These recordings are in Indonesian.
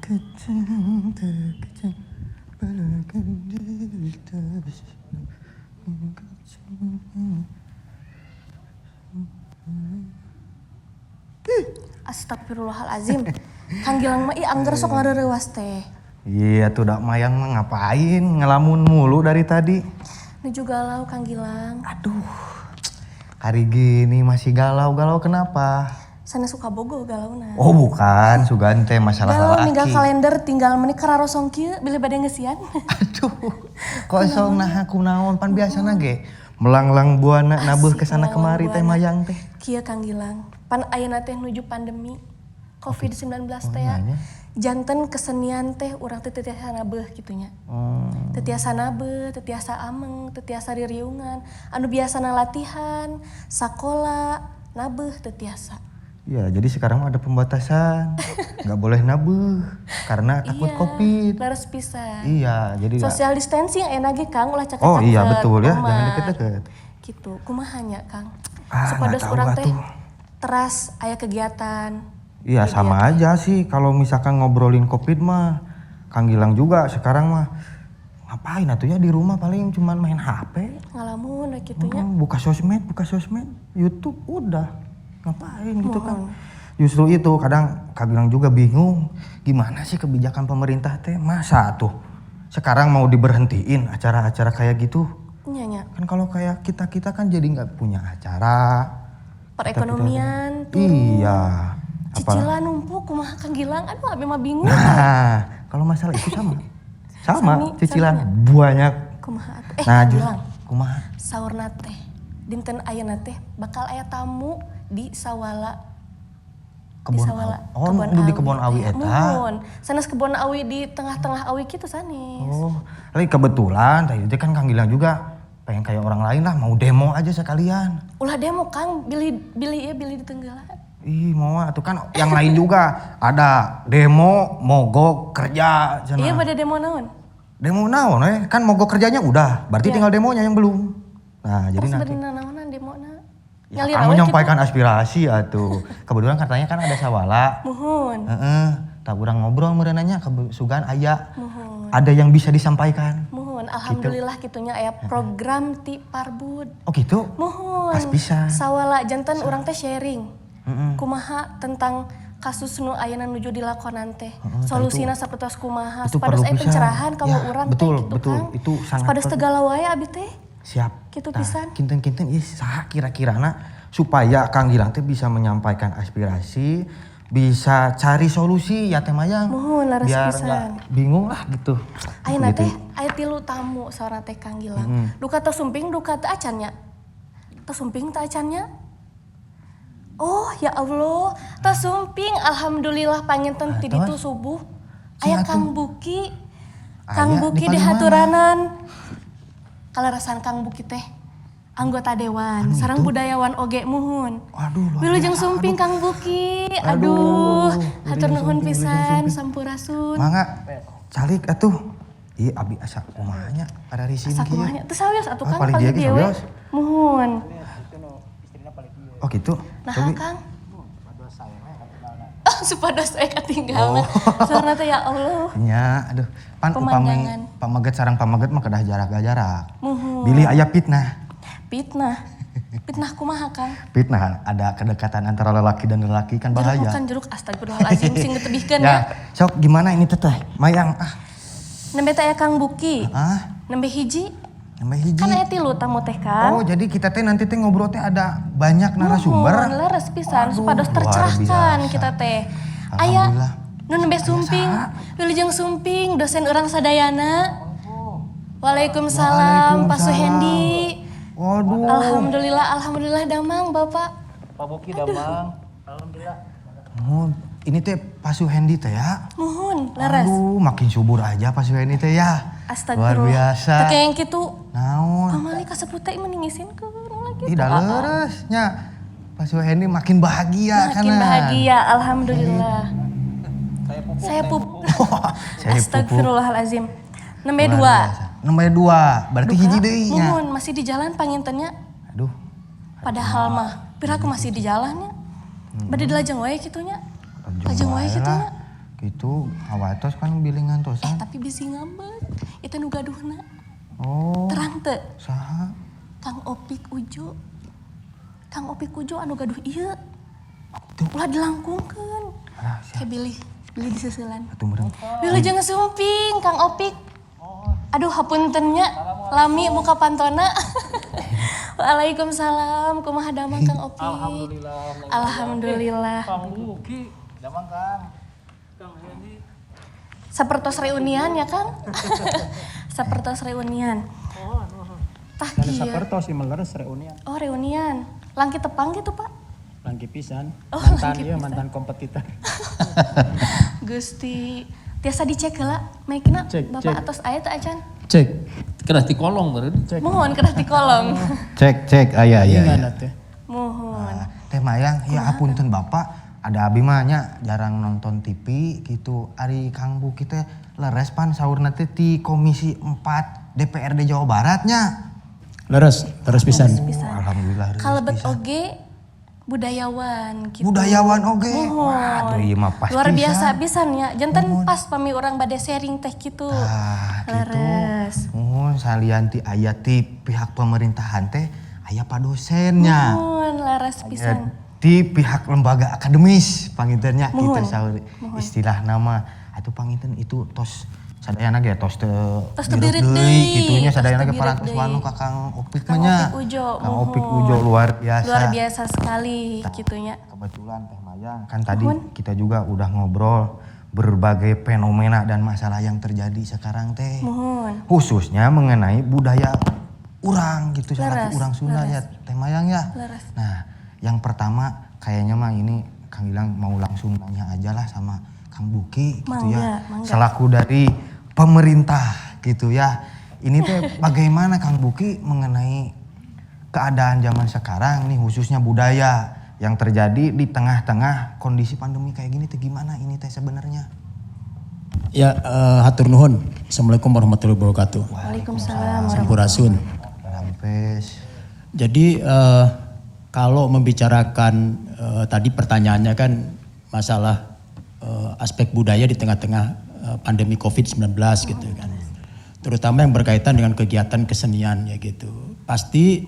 Terkejang, terkejang, balakan diri tak bisa Astagfirullahalazim. Kang Gilang mah angger sok ngareureuwas teh. Iya tuh dak mayang mah ngapain ngelamun mulu dari tadi. Nuju galau Kang Gilang. Aduh, hari gini masih galau-galau kenapa? Sana suka bogo galauna. Oh bukan, sugan teh masalah Galau laki. ninggal kalender tinggal menik kararosong kieu bili bade ngeusian. Aduh, kosong nah aku naon pan biasana ge. Melanglang buana nabuh kesana kemari teh mayang teh. Kieu Kang Gilang. Pan ayeuna teh nuju pandemi COVID-19 teh ya. Janten kesenian teh urang teh teu tiasa nabeuh kitu nya. Teu tiasa nabeuh, teu tiasa ameng, teu tiasa ririungan. Anu biasana latihan, sakola, nabeuh teu tiasa. Ya jadi sekarang ada pembatasan, nggak boleh nabeuh karena takut COVID. Leres pisan. Iya, jadi social distancing enak ge Kang ulah cakap-cakap. Oh iya betul ya, jangan deket-deket. Gitu, kumaha nya Kang? Supados urang teh teras aya kegiatan. Iya sama aja sih kalau misalkan ngobrolin COVID mah, Kang Gilang juga sekarang mah ngapain atuh ya di rumah paling cuman main HP. Ngalamun kitu nya. Buka sosmed, YouTube udah. Ngapain gitu kan. Justru itu kadang Kang Gilang juga bingung gimana sih kebijakan pemerintah teh, masa tuh sekarang mau diberhentiin acara-acara kayak gitu. Iya. Kan kalau kayak kita kan jadi nggak punya acara. Perekonomian tuh. Iya. Cicilan numpuk kumaha Kang Gilang, aduh abi mah bingung. Nah, kalau masalah itu sama cicilan banyak. Kumaha atuh? Nah, Gilang. kumaha? Saurna teh dinten ayeuna teh bakal aya tamu di Sawala. Kebon Awi. Di Kebon Awi eta. Muhun. Sanes Kebon Awi di tengah-tengah Awi kitu sanes. Oh, tapi kebetulan tadi itu kan Kang Gilang juga pengen kayak orang lain lah, mau demo aja sekalian. Ulah demo Kang, bilih di Tenggala. Ih, mau atuh kan yang lain juga ada demo, mogok, kerja. Iya pada demo naon? Demo naon kan mogok kerjanya udah, berarti tinggal demonya yang belum. Nah, jadi nanti. Sebenarnya naonan demona? Ya, kamu menyampaikan aspirasi atuh. Kebetulan katanya kan ada Sawala. Muhun. Tak urang ngobrol meureunanya sugan aya. Muhun. Ada yang bisa disampaikan. Muhun, alhamdulillah gitunya aya program ti Parbud. Oh gitu? Muhun. Pas bisa. Sawala janten urang teh sharing. Kumaha tentang kasus nu ayeuna nuju dilakonan teh. Solusina sapertos kumaha supados aya pencerahan ka urang teh gitu betul. Kang. Itu sangat supados teu galau wae abi teh. Siap. Kitu pisan. Kinten-kinten ieu saha kira-kirana supaya Kang Gilang teh bisa menyampaikan aspirasi, bisa cari solusi ya teh mayang. Muhun laras biar pisan. Biar bingung lah gitu. Ayeuna teh aya 3 tamu saurna teh Kang Gilang. Duka teu sumping, duka teu acannya. Teu sumping teu acannya. Oh ya Allah, teu sumping alhamdulillah panginten ti ditu subuh. Aya Kang Buki. Kang Buki di haturanan. Kalarasan Kang Buki teh anggota dewan, sareng budayawan oge muhun. Aduh, wilujeng sumping Kang Buki. Aduh, hatur nuhun pisan sampurasun. Mangga calik atuh. Ieu abi asa kumaha nya ada di sini. Asa kumaha nya? Teu sawios atuh Kang paling dia dewe. Muhun. Oh gitu. Nah, Kang. Supados saya ketinggalan. Soalnya teh ya Allah. Nya, aduh. Pan upami pamaget sareng pamaget mah kedah jarak. Bilih aya fitnah. Fitnah kumaha Kang? Fitnah ada kedekatan antara lelaki dan lelaki kan bahaya. Jeruk makan jeruk astagfirullahalazim sing ditebihkeun ya. Sok gimana ini teh Mayang Nembe teh aya Kang Buki. Nembe hiji. Kan aya 3 tamu teh Kang. Oh jadi kita teh nanti teh ngobrol teh ada banyak narasumber. Leres pisan supados tercerahkan kita teh. Aya nu nembe sumping, wilujeng sumping dosen urang sadayana. Waalaikumsalam Pak Suhendi. Waduh. Alhamdulillah damang Bapak. Pak Buki damang. Alhamdulillah. Ini teh Pak Suhendi teh ya. Muhun, leres. Aduh, makin subur aja Pak Suhendi teh ya. Astagfirullah. Luar biasa. Teu kayang kitu. Naon? Pamali kasebut teh meningisinkeun lagi. Tidak leres nya. Pak Suhendi makin bahagia kan. Makin bahagia, alhamdulillah. Saya pup. Astagfirullahalazim. Nembe 2. Nembe 2. Berarti hiji deui nya. Muhun, masih di jalan pangintennya. Aduh. Padahal mah piraku masih di jalannya. Bade dilajeng wae kitunya. Lajeng wae kitunya. Gitu, awatos kan bilingan tosan. Tapi bisi ngambek. Itu nu gaduhna. Oh. Terang teu? Saha? Kang Opik Ujo. Kang Opik Ujo anu gaduh ieu. Ulah dilangkungkeun. Kayak bili diseuselan. Atuh meureun. Bili jangan sumping Kang Opik. Aduh hapuntennya. Lami muka pantona. Waalaikumsalam. Kumaha damang Kang Opik? Alhamdulillah. Alhamdulillah. Kang Buki, damang Kang. Kang Hendy. Sapertos reunian ya Kang? Sapertos reunian. Tah Dan kieu. sapertos si meleres reunian. Oh reunian. Langki tepang gitu Pak? Langki pisan. Oh, Mantan langki ieu pisan. mantan kompetitor. Gusti. Tiasa dicek heula. Maikna Cek, Bapak cek. atos aya teu acan? Cek, keras di kolong beureun. Cek. Mohon keras di kolom. Cek, aya Ingat teh. Mohon. Teh Mayang, ya apunten Bapak, ada abi mah nya jarang nonton TV gitu. Ari Kang Buki teh leres pan saurna teh ti Komisi 4 DPRD Jawa Baratnya. Leres pisan. Alhamdulillah. rezeki Kalebet pisan. oge budayawan gitu. Budayawan oge. Mohon. Waduh ieu mah pasti. Luar biasa pisan ya. Janten pas pami orang bade sharing teh gitu. Ah, gitu. Leres. Salian ti aya ti pihak pemerintahan teh aya padosennya. Mohon leres pisan. Di pihak lembaga akademis pangintennya gitu Mohon. saur istilah nama atuh panginten itu tos sadayana ge tos teu teu birut birit deui deui, kitunya tos sadayana teu ge birit parantos deui. wanu ka Kang Opik Kang nya. Opik Ujo, Kang mohon. Opik Ujo luar biasa. Luar biasa sekali gitunya. Kebetulan Teh Mayang kan tadi kita juga udah ngobrol berbagai fenomena dan masalah yang terjadi sekarang teh. Mohon. Khususnya mengenai budaya urang gitu Leres, salaku urang Sunda ya Teh Mayang ya. Leres. Nah, yang pertama kayaknya mah ini Kang Gilang mau langsung nanya aja lah sama Kang Buki gitu ya. Mangga. Selaku dari pemerintah gitu ya. Ini teh bagaimana Kang Buki mengenai keadaan zaman sekarang nih khususnya budaya yang terjadi di tengah-tengah kondisi pandemi kayak gini teh gimana ini teh sebenarnya? Ya hatur nuhun. Assalamualaikum warahmatullahi wabarakatuh. Waalaikumsalam Sampurasun. Rampes. Jadi kalau membicarakan tadi pertanyaannya kan masalah aspek budaya di tengah-tengah pandemi COVID-19 gitu kan. Terutama yang berkaitan dengan kegiatan kesenian ya gitu. Pasti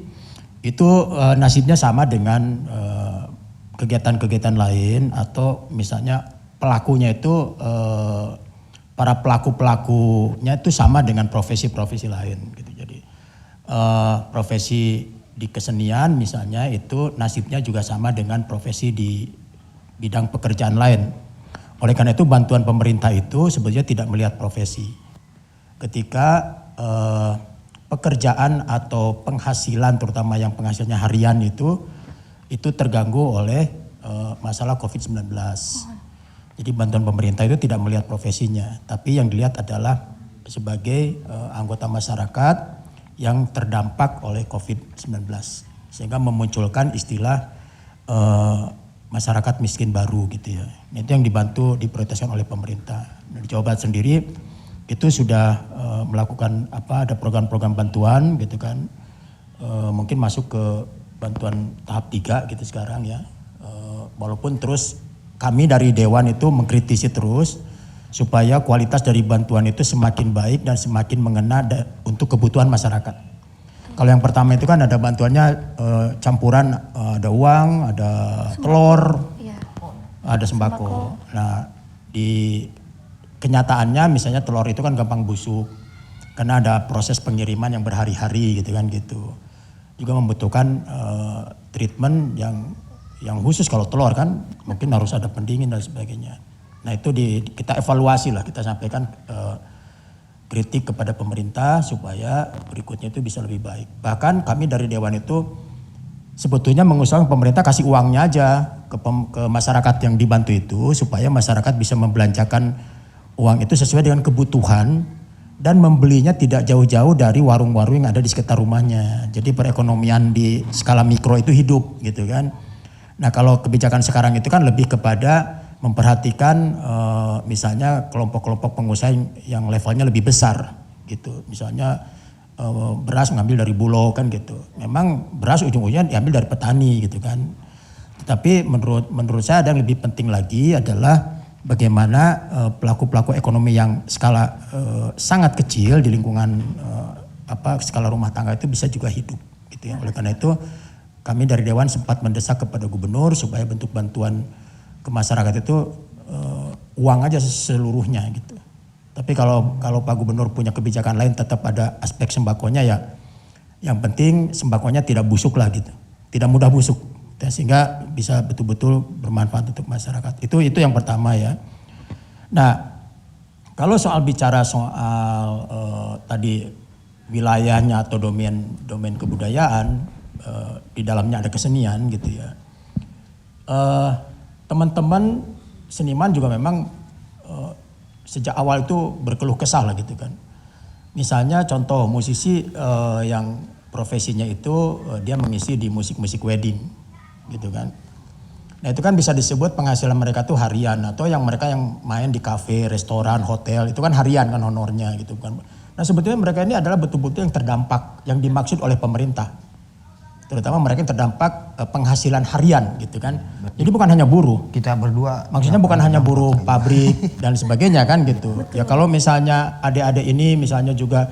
itu nasibnya sama dengan kegiatan-kegiatan lain atau misalnya pelakunya itu para pelaku-pelakunya itu sama dengan profesi-profesi lain gitu. Jadi profesi di kesenian misalnya itu nasibnya juga sama dengan profesi di bidang pekerjaan lain. Oleh karena itu bantuan pemerintah itu sebetulnya tidak melihat profesi. Ketika pekerjaan atau penghasilan terutama yang penghasilannya harian itu terganggu oleh masalah COVID-19. Jadi bantuan pemerintah itu tidak melihat profesinya, tapi yang dilihat adalah sebagai anggota masyarakat yang terdampak oleh COVID-19. Sehingga memunculkan istilah masyarakat miskin baru gitu ya. Itu yang diprioritaskan oleh pemerintah. Di Jawa Barat sendiri itu sudah melakukan ada program-program bantuan gitu kan. Mungkin masuk ke bantuan tahap 3 gitu sekarang ya. Walaupun terus kami dari Dewan itu mengkritisi terus supaya kualitas dari bantuan itu semakin baik dan semakin mengena untuk kebutuhan masyarakat. Kalau yang pertama itu kan ada bantuannya campuran ada uang, ada telur, Iya. ada sembako. Nah di kenyataannya misalnya telur itu kan gampang busuk karena ada proses pengiriman yang berhari-hari gitu kan gitu. Juga membutuhkan treatment yang khusus kalau telur kan mungkin harus ada pendingin dan sebagainya. Nah itu kita evaluasi lah, kita sampaikan kritik kepada pemerintah supaya berikutnya itu bisa lebih baik. Bahkan kami dari Dewan itu sebetulnya mengusulkan pemerintah kasih uangnya aja ke masyarakat yang dibantu itu supaya masyarakat bisa membelanjakan uang itu sesuai dengan kebutuhan dan membelinya tidak jauh-jauh dari warung-warung yang ada di sekitar rumahnya. Jadi perekonomian di skala mikro itu hidup gitu kan. Nah kalau kebijakan sekarang itu kan lebih kepada memperhatikan misalnya kelompok-kelompok pengusaha yang levelnya lebih besar gitu. Misalnya beras mengambil dari Bulog kan gitu. Memang beras ujung-ujungnya diambil dari petani gitu kan. Tetapi menurut saya ada yang lebih penting lagi adalah bagaimana pelaku-pelaku ekonomi yang skala sangat kecil di lingkungan skala rumah tangga itu bisa juga hidup gitu ya. Oleh karena itu kami dari Dewan sempat mendesak kepada gubernur supaya bentuk bantuan ke masyarakat itu uang aja seluruhnya gitu. Tapi kalau Pak Gubernur punya kebijakan lain tetap ada aspek sembakonya ya. Yang penting sembakonya tidak busuk lah gitu. Tidak mudah busuk. Ya, sehingga bisa betul-betul bermanfaat untuk masyarakat. Itu yang pertama ya. Nah, kalau bicara soal tadi wilayahnya atau domain kebudayaan, di dalamnya ada kesenian gitu ya. Teman-teman seniman juga memang sejak awal itu berkeluh kesah lah gitu kan. Misalnya contoh musisi yang profesinya itu dia mengisi di musik-musik wedding gitu kan. Nah itu kan bisa disebut penghasilan mereka tuh harian, atau yang mereka yang main di kafe, restoran, hotel itu kan harian kan honornya gitu kan. Nah sebetulnya mereka ini adalah betul-betul yang terdampak yang dimaksud oleh pemerintah. Terutama mereka yang terdampak penghasilan harian gitu kan. Jadi bukan hanya buruh. Kita berdua. Maksudnya bukan hanya buruh pabrik dan sebagainya kan gitu. Betul. Ya kalau misalnya adik-adik ini misalnya juga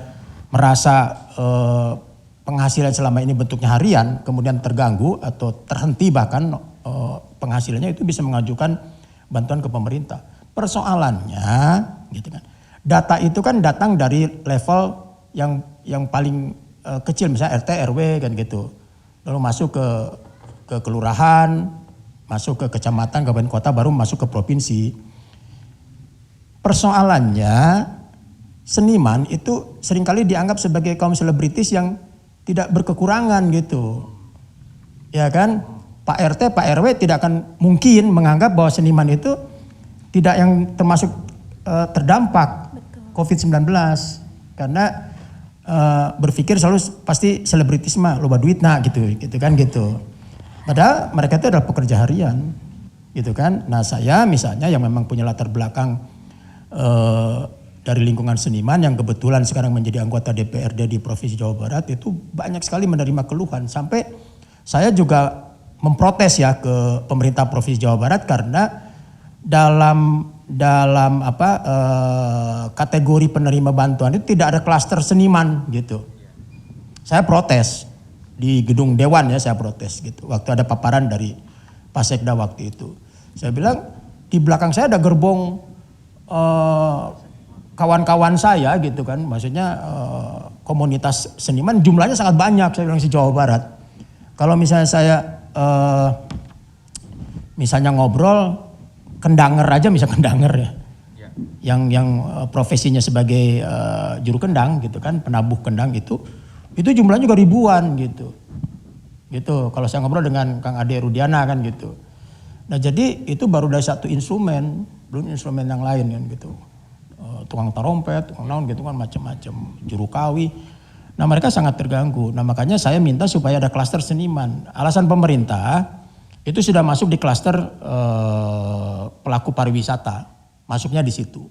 merasa penghasilan selama ini bentuknya harian, kemudian terganggu atau terhenti bahkan penghasilannya, itu bisa mengajukan bantuan ke pemerintah. Persoalannya gitu kan. Data itu kan datang dari level yang paling kecil, misalnya RT, RW kan gitu. Lalu masuk ke kelurahan, masuk ke kecamatan, kabupaten kota, baru masuk ke provinsi. Persoalannya seniman itu seringkali dianggap sebagai kaum selebritis yang tidak berkekurangan gitu. Ya kan? Pak RT, Pak RW tidak akan mungkin menganggap bahwa seniman itu tidak yang termasuk terdampak COVID-19. Karena berpikir selalu pasti selebritis mah loba duit nah gitu kan gitu. Padahal mereka itu adalah pekerja harian gitu kan. Nah saya misalnya yang memang punya latar belakang dari lingkungan seniman yang kebetulan sekarang menjadi anggota DPRD di Provinsi Jawa Barat, itu banyak sekali menerima keluhan. Sampai saya juga memprotes ya ke pemerintah Provinsi Jawa Barat karena dalam kategori penerima bantuan itu tidak ada klaster seniman gitu. Saya protes di gedung Dewan ya, saya protes gitu. Waktu ada paparan dari Pak Sekda waktu itu. Saya bilang di belakang saya ada gerbong kawan-kawan saya gitu kan. Maksudnya komunitas seniman jumlahnya sangat banyak, saya bilang, di Jawa Barat. Kalau misalnya saya misalnya ngobrol kendanger aja, bisa kendanger ya. Yang profesinya sebagai juru kendang gitu kan, penabuh kendang itu jumlahnya juga ribuan gitu. Gitu. Kalau saya ngobrol dengan Kang Ade Rudiana kan gitu. Nah jadi itu baru dari satu instrumen, belum instrumen yang lain kan gitu. Tukang tarompet, tukang naon gitu kan, macam-macam, juru kawi. Nah mereka sangat terganggu. Nah makanya saya minta supaya ada klaster seniman. Alasan pemerintah itu sudah masuk di klaster pelaku pariwisata, masuknya di situ.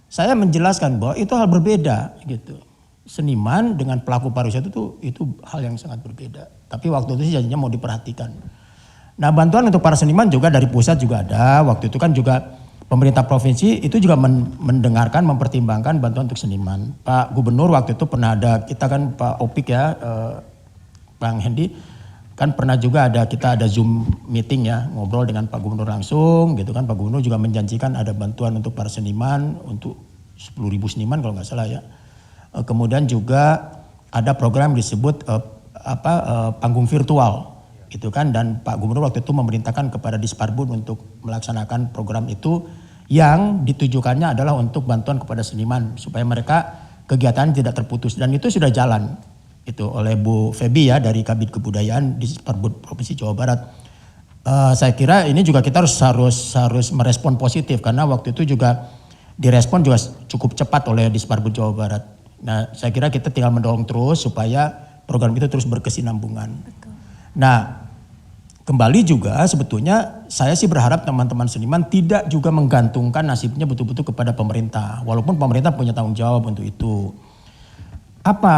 Saya menjelaskan bahwa itu hal berbeda gitu. Seniman dengan pelaku pariwisata itu hal yang sangat berbeda. Tapi waktu itu janjinya mau diperhatikan. Nah bantuan untuk para seniman juga dari pusat juga ada. Waktu itu kan juga pemerintah provinsi itu juga mendengarkan, mempertimbangkan bantuan untuk seniman. Pak Gubernur waktu itu pernah ada, kita kan Pak Opik ya, Bang Hendi, kan pernah juga kita ada Zoom meeting ya, ngobrol dengan Pak Gubernur langsung gitu kan. Pak Gubernur juga menjanjikan ada bantuan untuk para seniman, untuk 10.000 seniman kalau nggak salah ya. Kemudian juga ada program disebut panggung virtual gitu kan. Dan Pak Gubernur waktu itu memerintahkan kepada Disparbud untuk melaksanakan program itu yang ditujukannya adalah untuk bantuan kepada seniman supaya mereka kegiatan tidak terputus, dan itu sudah jalan. Itu oleh Bu Febi ya dari Kabid Kebudayaan di Disparbud Provinsi Jawa Barat. Saya kira ini juga kita harus merespon positif, karena waktu itu juga direspon juga cukup cepat oleh Disparbud Jawa Barat. Nah saya kira kita tinggal mendorong terus supaya program itu terus berkesinambungan. Betul. Nah kembali juga sebetulnya saya sih berharap teman-teman seniman tidak juga menggantungkan nasibnya betul-betul kepada pemerintah, walaupun pemerintah punya tanggung jawab untuk itu. Apa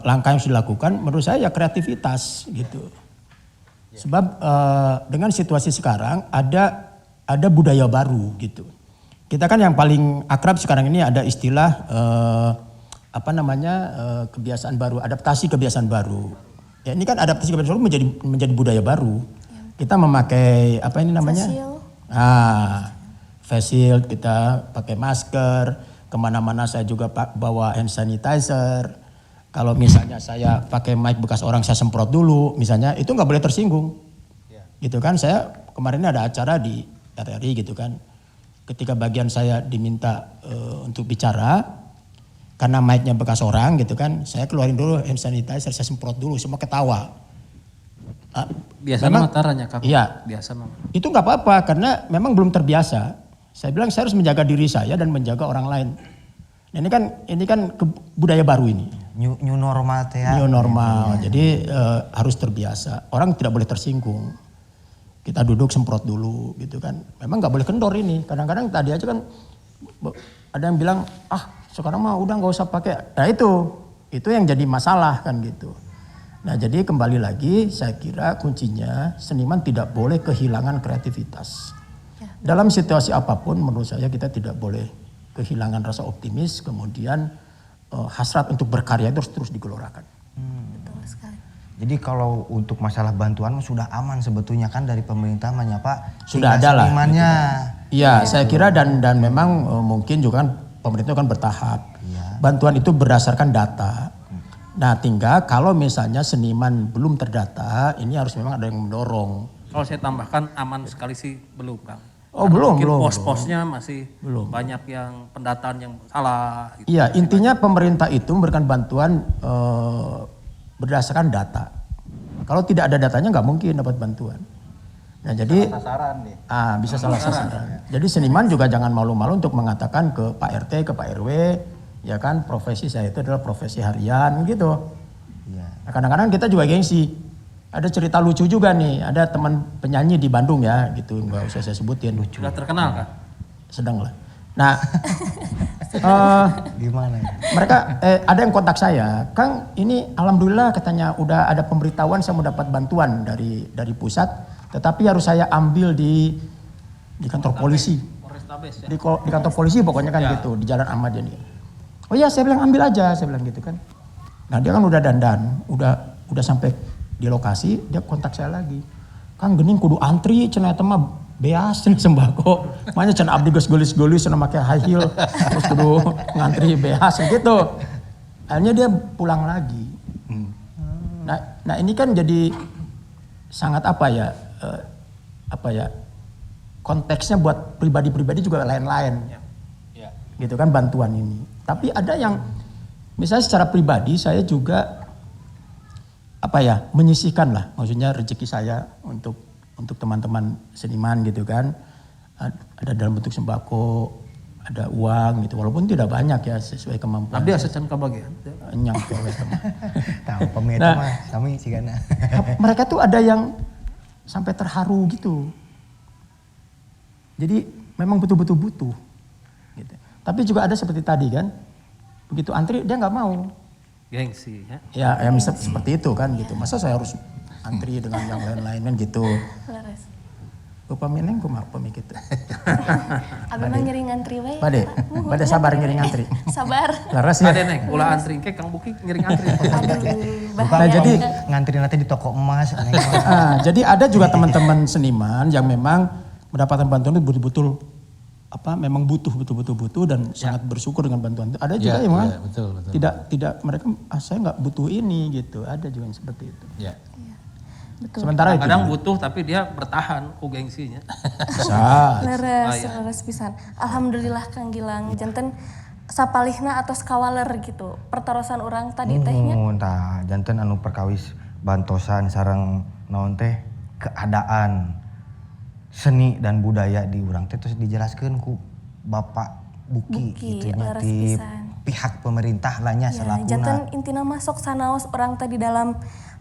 langkah yang harus dilakukan? Menurut saya ya kreativitas gitu. Sebab dengan situasi sekarang ada ada budaya baru gitu. Kita kan yang paling akrab sekarang ini ada istilah kebiasaan baru, adaptasi kebiasaan baru. Ya ini kan adaptasi kebiasaan baru menjadi budaya baru. Kita memakai apa ini namanya? Face shield, kita pakai masker, kemana-mana saya juga bawa hand sanitizer. Kalau misalnya saya pakai mic bekas orang saya semprot dulu, misalnya itu nggak boleh tersinggung, gitu kan? Saya kemarin ada acara di RRI gitu kan, ketika bagian saya diminta untuk bicara, karena mic-nya bekas orang gitu kan, saya keluarin dulu hand sanitizer, saya semprot dulu, semua ketawa. Biasa Memang, mataranya Kang. Iya. Biasa nama. Itu nggak apa-apa karena memang belum terbiasa. Saya bilang saya harus menjaga diri saya dan menjaga orang lain. Nah, ini kan budaya baru ini. New normal teh ya. New normal. Jadi harus terbiasa. Orang tidak boleh tersinggung. Kita duduk semprot dulu gitu kan. Memang nggak boleh kendor ini. Kadang-kadang tadi aja kan ada yang bilang sekarang mah udah nggak usah pakai. Nah itu yang jadi masalah kan gitu. Nah jadi kembali lagi saya kira kuncinya seniman tidak boleh kehilangan kreativitas. Dalam situasi apapun menurut saya kita tidak boleh kehilangan rasa optimis, kemudian hasrat untuk berkarya itu harus terus digelorakan. Betul sekali. Jadi kalau untuk masalah bantuan sudah aman sebetulnya kan dari pemerintah Pak. Sudah ada lah. Senimannya. Iya, saya kira dan memang mungkin juga kan pemerintah kan bertahap. Bantuan itu berdasarkan data. Nah, tinggal kalau misalnya seniman belum terdata, ini harus memang ada yang mendorong. Kalau saya tambahkan aman sekali sih belum Kang. Oh belum, Mungkin belum. pos-posnya masih Belum. banyak yang pendataan yang salah. Gitu. Iya, intinya pemerintah itu memberikan bantuan berdasarkan data. Kalau tidak ada datanya nggak mungkin dapat bantuan. Nah jadi Sasaran nih. bisa salah sasaran. Jadi seniman juga jangan malu-malu untuk mengatakan ke Pak RT, ke Pak RW, ya kan profesi saya itu adalah profesi harian gitu. Iya. Nah, kadang-kadang kita juga gengsi. Ada cerita lucu juga nih, ada teman penyanyi di Bandung ya gitu, nggak usah saya sebutin. Lucu. Sudah terkenal kan? Sedang lah. Nah, Gimana ya? mereka ada yang kontak saya, Kang ini alhamdulillah katanya udah ada pemberitahuan saya mau dapat bantuan dari pusat, tetapi harus saya ambil di kantor polisi. Polrestabes ya. Di kantor polisi pokoknya kan gitu, di Jalan Ahmad Yani. Oh iya saya bilang ambil aja, saya bilang gitu kan. Nah dia kan udah dandan, udah sampai di lokasi, dia kontak saya lagi. Kang gening kudu antri cenah eta mah beas cenah sembako. Makanya cenah abdi geus geulis-geulis cenah make high heel terus kudu ngantri beas gitu. Akhirnya dia pulang lagi. Nah ini kan jadi sangat apa ya konteksnya buat pribadi-pribadi juga lain-lain. Ya. Gitu kan bantuan ini. Tapi ada yang misalnya secara pribadi saya juga menyisihkan lah, maksudnya rezeki saya untuk teman-teman seniman gitu kan, ada dalam bentuk sembako, ada uang gitu, walaupun tidak banyak ya sesuai kemampuan. Abdi asecan kabagian. Nyang cewek teman. Tahu pemirsa mah kami sigana. Mereka tuh ada yang sampai terharu gitu. Jadi memang betul-betul butuh. Gitu. Tapi juga ada seperti tadi kan, begitu antri dia nggak mau. Gengsi ya. Ya seperti itu kan gitu. Masa saya harus antri dengan yang lain-lain kan gitu. Leres. Bapak mineng kumaha gitu. Abi mah nyeri ngantri we. Pade sabar nyeri ngantri. Sabar. Laras ya. Ada neng, ulah antri ke Kang Buki ngiring antri. Aduh, Nah, bahaya. jadi ngantri nanti di toko emas. jadi ada juga teman-teman seniman yang memang mendapatkan bantuan itu betul-betul memang butuh dan sangat bersyukur dengan bantuan itu. Ada juga yang memang betul. tidak mereka saya nggak butuh ini gitu. Ada juga yang seperti itu. Ya. Betul. Sementara itu Kadang butuh tapi dia bertahan ku gengsinya. bisa. Leres pisan. Alhamdulillah Kang Gilang janten sapalihna atas kawaler gitu. Pertarosan orang tadi tehnya. Tah janten anu perkawis bantosan sareng naon teh keadaan seni dan budaya di urang teh terus dijelaskeun ku Bapak Buki gitu nya leres di pisan. pihak pemerintah lahnya Ya, salakuna. janten intina masuk sanaos orang tadi dalam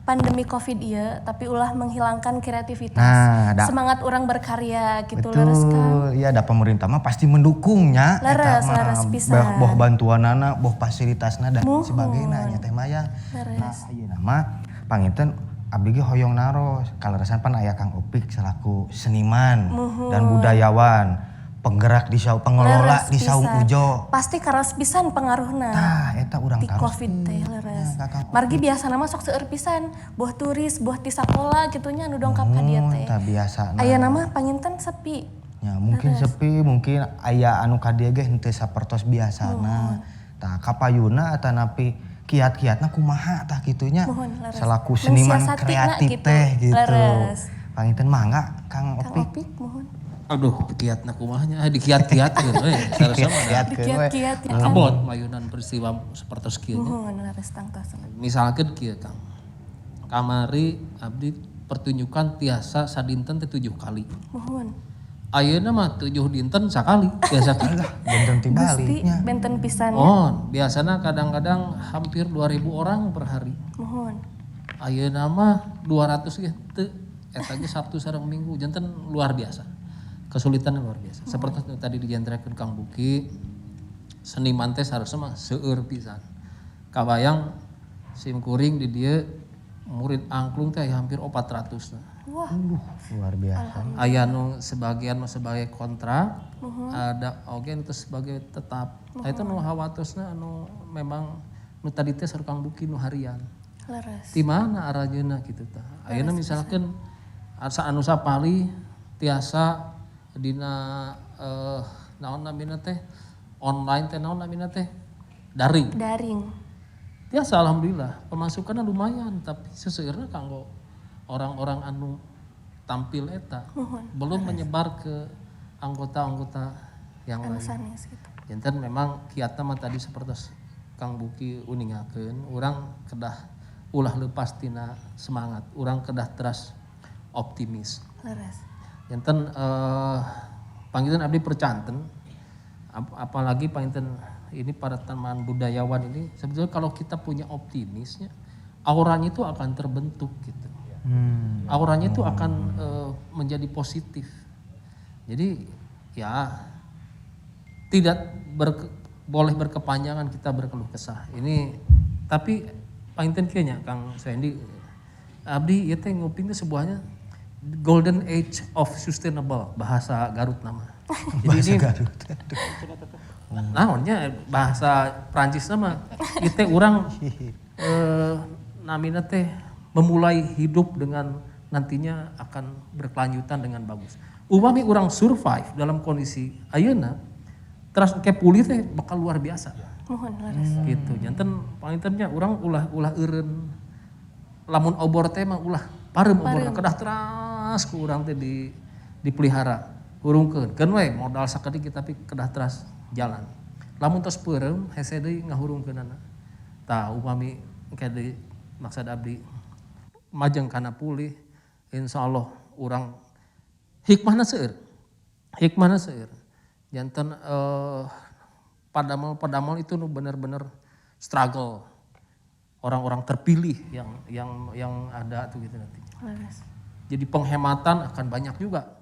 pandemi Covid ieu tapi ulah menghilangkan kreativitas. Nah, Semangat orang berkarya gitu leres kan. Betul, iya ada pemerintah mah pasti mendukungnya. Leres, Eta mah leres pisan. boh bantuanana, boh fasilitasna dan Muhun. sebagainya nya teh mah ya. Leres. Nah, ieu nama panginten abdi ge hoyong naros kaleresan pan aya Kang Opik selaku seniman dan budayawan, penggerak di pengelola Leres di Saung pisan. Ujo. Pasti karas pisan pengaruhna. Tah eta urang Di taros. Covid teh leres. Kakak. Margi biasana mah sok seueur pisan, buah turis, buah ti sakola gitunya anu dongkap ka dieu teh. Tah biasa. Aya nama panginten sepi. Ya mungkin sepi, mungkin aya anu ka dieu ge henteu sapertos biasana. Tah kapayuna atanapi kiat-kiatna kumaha tah kitunya. Leres. Selaku seniman Mensiasatina kreatif gitu. teh gitu. Leres. Panginten mangga Kang Kang Opik. Opik mohon. Aduh, kiatna kumahnya, dikiat-kiatkeun we. Sarua mah Dikiat-kiat ya. abot mayunan peristiwa sapertos kieu nya. Mohon leres tangtos. Misalkan kieu Kang. Kamari abdi pertunjukan tiasa sadinten teh 7 kali. Mohon. Ayeuna mah 7 dinten sakali biasa kali. Benten Gusti tibaliknya. benten pisan. Oh, biasana kadang-kadang hampir 2000 orang per hari. Mohon. Ayeuna mah 200 ge teu eta ge Sabtu sareng Minggu janten luar biasa. Kesulitan luar biasa. Seperti tadi dijantrakeun Kang Buki, seniman teh saharusna mah seueur pisan. Kabayang sim kuring di dieu murid angklung teh aya hampir 400 nah. Wah, Luar biasa. Aya nu sebagian mah sebagai kontrak, ada oge nu sebagai tetap. Eta nu hawatosna anu memang nu tadi teh sareng Kang Buki nu harian. leres. Di mana arahnya gitu tah. Ayeuna misalkan asa anu sapali tiasa dina naon namina teh online teh naon namina teh daring. Daring. Tiasa alhamdulillah pemasukannya lumayan tapi seseueurna kanggo orang-orang anu tampil eta belum menyebar ke anggota-anggota yang Anu lain. sanes gitu. Janten memang kiatna mah tadi seperti Kang Buki uningakeun, urang kedah ulah leupas tina semangat, urang kedah teras optimis. Leres. Janten panggilin abdi percanten, apalagi panggilin ini para teman budayawan ini, sebetulnya kalau kita punya optimisnya, auranya itu akan terbentuk gitu. Auranya itu akan menjadi positif. Jadi ya tidak boleh berkepanjangan kita berkeluh kesah. Ini tapi panginten kieu nya Kang Sandy, abdi ieu teh nguping teh sebuahnya golden age of sustainable bahasa Garut nama. Jadi ini naonnya bahasa Prancis nama ieu teh urang namina teh memulai hidup dengan nantinya akan berkelanjutan dengan bagus. Upami urang survive dalam kondisi ayeuna terus kayak pulih teh bakal luar biasa. Mohon leres. Gitu. Janten pangintennya urang ulah eureun lamun obor teh mah ulah pareum obor kedah teras ku urang teh dipelihara. Hurungkeun. Keun we modal sakedik tapi kedah teras jalan. Lamun tos peureum hese deui ngahurungkeunana. Tah upami engke deui maksud abdi majeng kana pulih insyaallah urang hikmahna seueur. Hikmahna seueur. Janten padamel itu nu benar-benar struggle orang-orang terpilih yang ada tuh gitu nanti. Leres. Jadi penghematan akan banyak juga.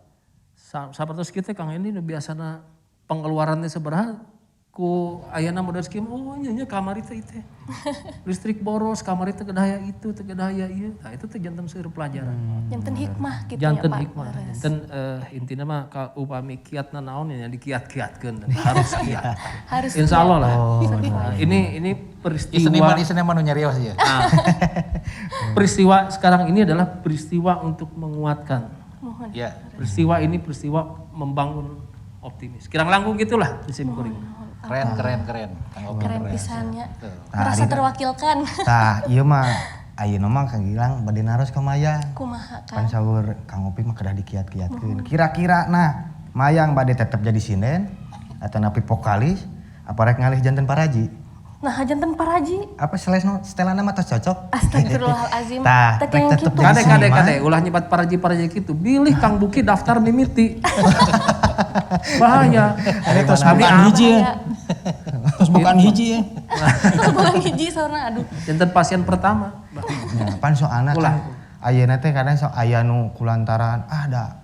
Sapertos kita Kang ini nu biasana pengeluarannya sabaraha ku ayana modal skim oh nya kamari teh teh. Listrik boros, kamari teh kedaya itu, teh kedaya ieu. Nah itu teh janten seueur pelajaran. Janten hikmah gitu ya Janten Pak. hikmah. Leres. Janten intina mah ka upami kiatna naon nya dikiat-kiatkeun harus kiat. Harus Insyaallah lah. Nah, ini peristiwa Seniman nu nyarios ya. peristiwa sekarang ini adalah peristiwa untuk menguatkan. Mohon. Ya. Peristiwa ini peristiwa membangun optimis. Kirang langkung gitulah di sim kuring. Keren. Kang Opik. Keren pisannya. Nah, Merasa Arina. terwakilkan. Tah ieu mah ayeuna mah Kang Gilang bade naros ka Mayang. Kumaha Pan kan? saur Kang Opik mah kedah dikiat-kiatkeun. Kira-kira nah Mayang bade tetep jadi sinden atau napi vokalis apa rek ngalih janten paraji? Nah, janten paraji. Apa stelana mah tos cocok? Astagfirullahalazim. Tah, Teu rek yang tetep kitu. jadi Kade ulah nyebat paraji gitu. Bilih Kang Buki daftar mimiti. Bahaya. Terus Abdi bukan hiji ya. Terus bukan hiji ya. Terus bukan hiji saurna aduh. Janten pasien pertama. Nah, pan soalna kan ayeuna teh kadang sok aya nu kulantaran da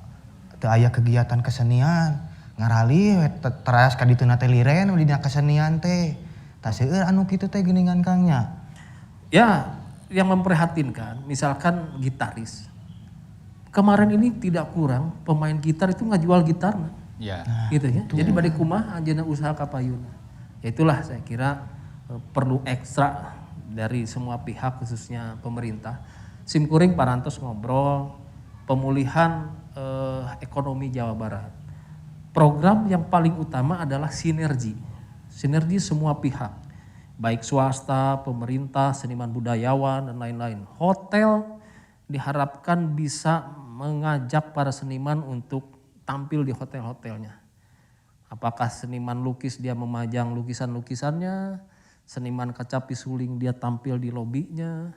teu aya kegiatan kesenian ngarali we teras ka dituna teh liren dina kesenian teh. Tah seueur anu kitu teh geuningan Kangnya. Ya, yang memprihatinkan, misalkan gitaris. Kemarin ini tidak kurang pemain gitar itu nggak jual gitarnya. Ya. Gitu ya. Jadi bade kumaha anjeunna usaha kapayuna. Ya itulah saya kira perlu ekstra dari semua pihak khususnya pemerintah. Simkuring parantos ngobrol pemulihan ekonomi Jawa Barat. Program yang paling utama adalah sinergi. Sinergi semua pihak. Baik swasta, pemerintah, seniman budayawan dan lain-lain. Hotel diharapkan bisa mengajak para seniman untuk tampil di hotel-hotelnya. Apakah seniman lukis dia memajang lukisan-lukisannya, seniman kaca pisuling dia tampil di lobinya.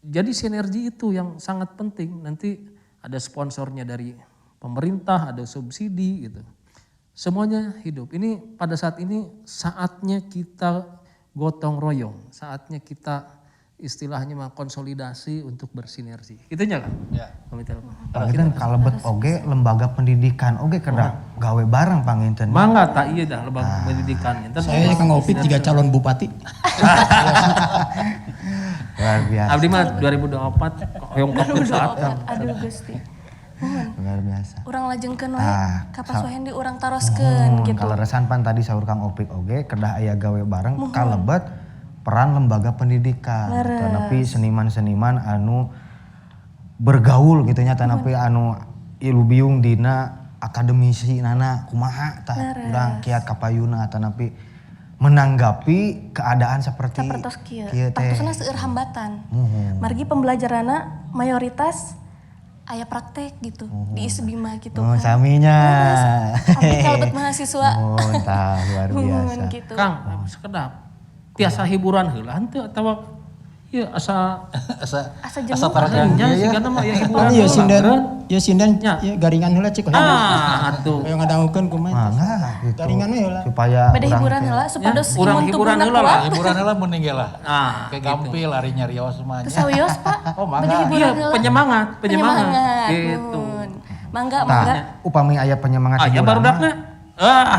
Jadi sinergi itu yang sangat penting. Nanti ada sponsornya dari pemerintah, ada subsidi gitu. Semuanya hidup. Ini pada saat ini saatnya kita gotong royong, saatnya kita istilahnya mah konsolidasi untuk bersinergi. Itunya kan? Ya. Panginten kalebet oge lembaga pendidikan oge kada gawe bareng panginten. Mangga tak iya dah lembaga pendidikan. Saya Kang Opik 3 calon bupati. Luar biasa. Abdi mah 2024 hoyong kapur saat. Aduh Gusti. Luar biasa. Urang lajengkeun we Ah, ka Pasuhendi urang taroskeun gitu. Kalau resan pan tadi saur Kang Opik oge kedah aya gawe bareng kalebet peran lembaga pendidikan. Tanapi seniman-seniman anu bergaul gitu nya tanapi anu ilubiung dina akademisi nana kumaha tah urang kiat kapayuna tanapi menanggapi keadaan seperti Sapertos kieu. kieu teh. Paktosna seueur hambatan. Margi pembelajaranna mayoritas aya praktek gitu di ISBIMA gitu Oh, kan. saminya. Abdi kalebet mahasiswa. Oh, tah luar biasa. Gitu. Kang, sekedap tiasa hiburan heula henteu atawa ieu asa Asa jenuh. Asa paragan nya ya. sigana mah ya hiburan. Ya sinden, ya sinden, Ya. ya garingan heula cik. Atuh. Yang ngadangukeun kumaha. Mangga gitu. Garingan we heula. Supaya Bade hiburan heula supados urang imun hiburan tubuhna heula lah. kuat. Hiburan lah meninggal lah. Ah, Kayak gampil lari nyari awas semuanya. Teu sawios Pak. Oh, mangga. Bade hiburan Iya, heula. penyemangat. Gitu. Gitu. Mangga, Tah, mangga. upami aya penyemangat Ah, ya hiburan barudakna.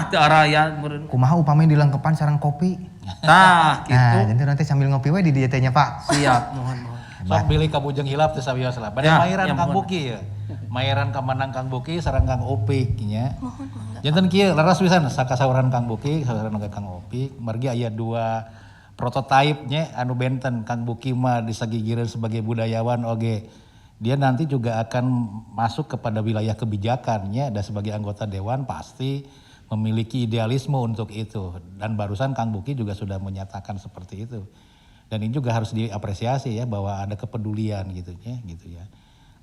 Teu araya meureun. kumaha upami dilengkepan sareng kopi. Tah, gitu. Nah, jadi nanti sambil ngopi we di dieu teh nya, Pak. Siap, mohon. Sok pilih kabujeng hilap teh sawios lah. Bade Ya, maeran ya, Kang mohon. Buki ya. Maeran ka Manang Kang Buki sareng Kang Opik nya. Janten kieu laras pisan sakasauran Kang Buki, sauran ka Kang Opik. Margi aya 2 prototipe nya anu benten. Kang Buki mah disagigireun sebagai budayawan oge. Dia nanti juga akan masuk kepada wilayah kebijakannya dan sebagai anggota dewan pasti memiliki idealisme untuk itu. Dan barusan Kang Buki juga sudah menyatakan seperti itu. Dan ini juga harus diapresiasi ya bahwa ada kepedulian gitu ya.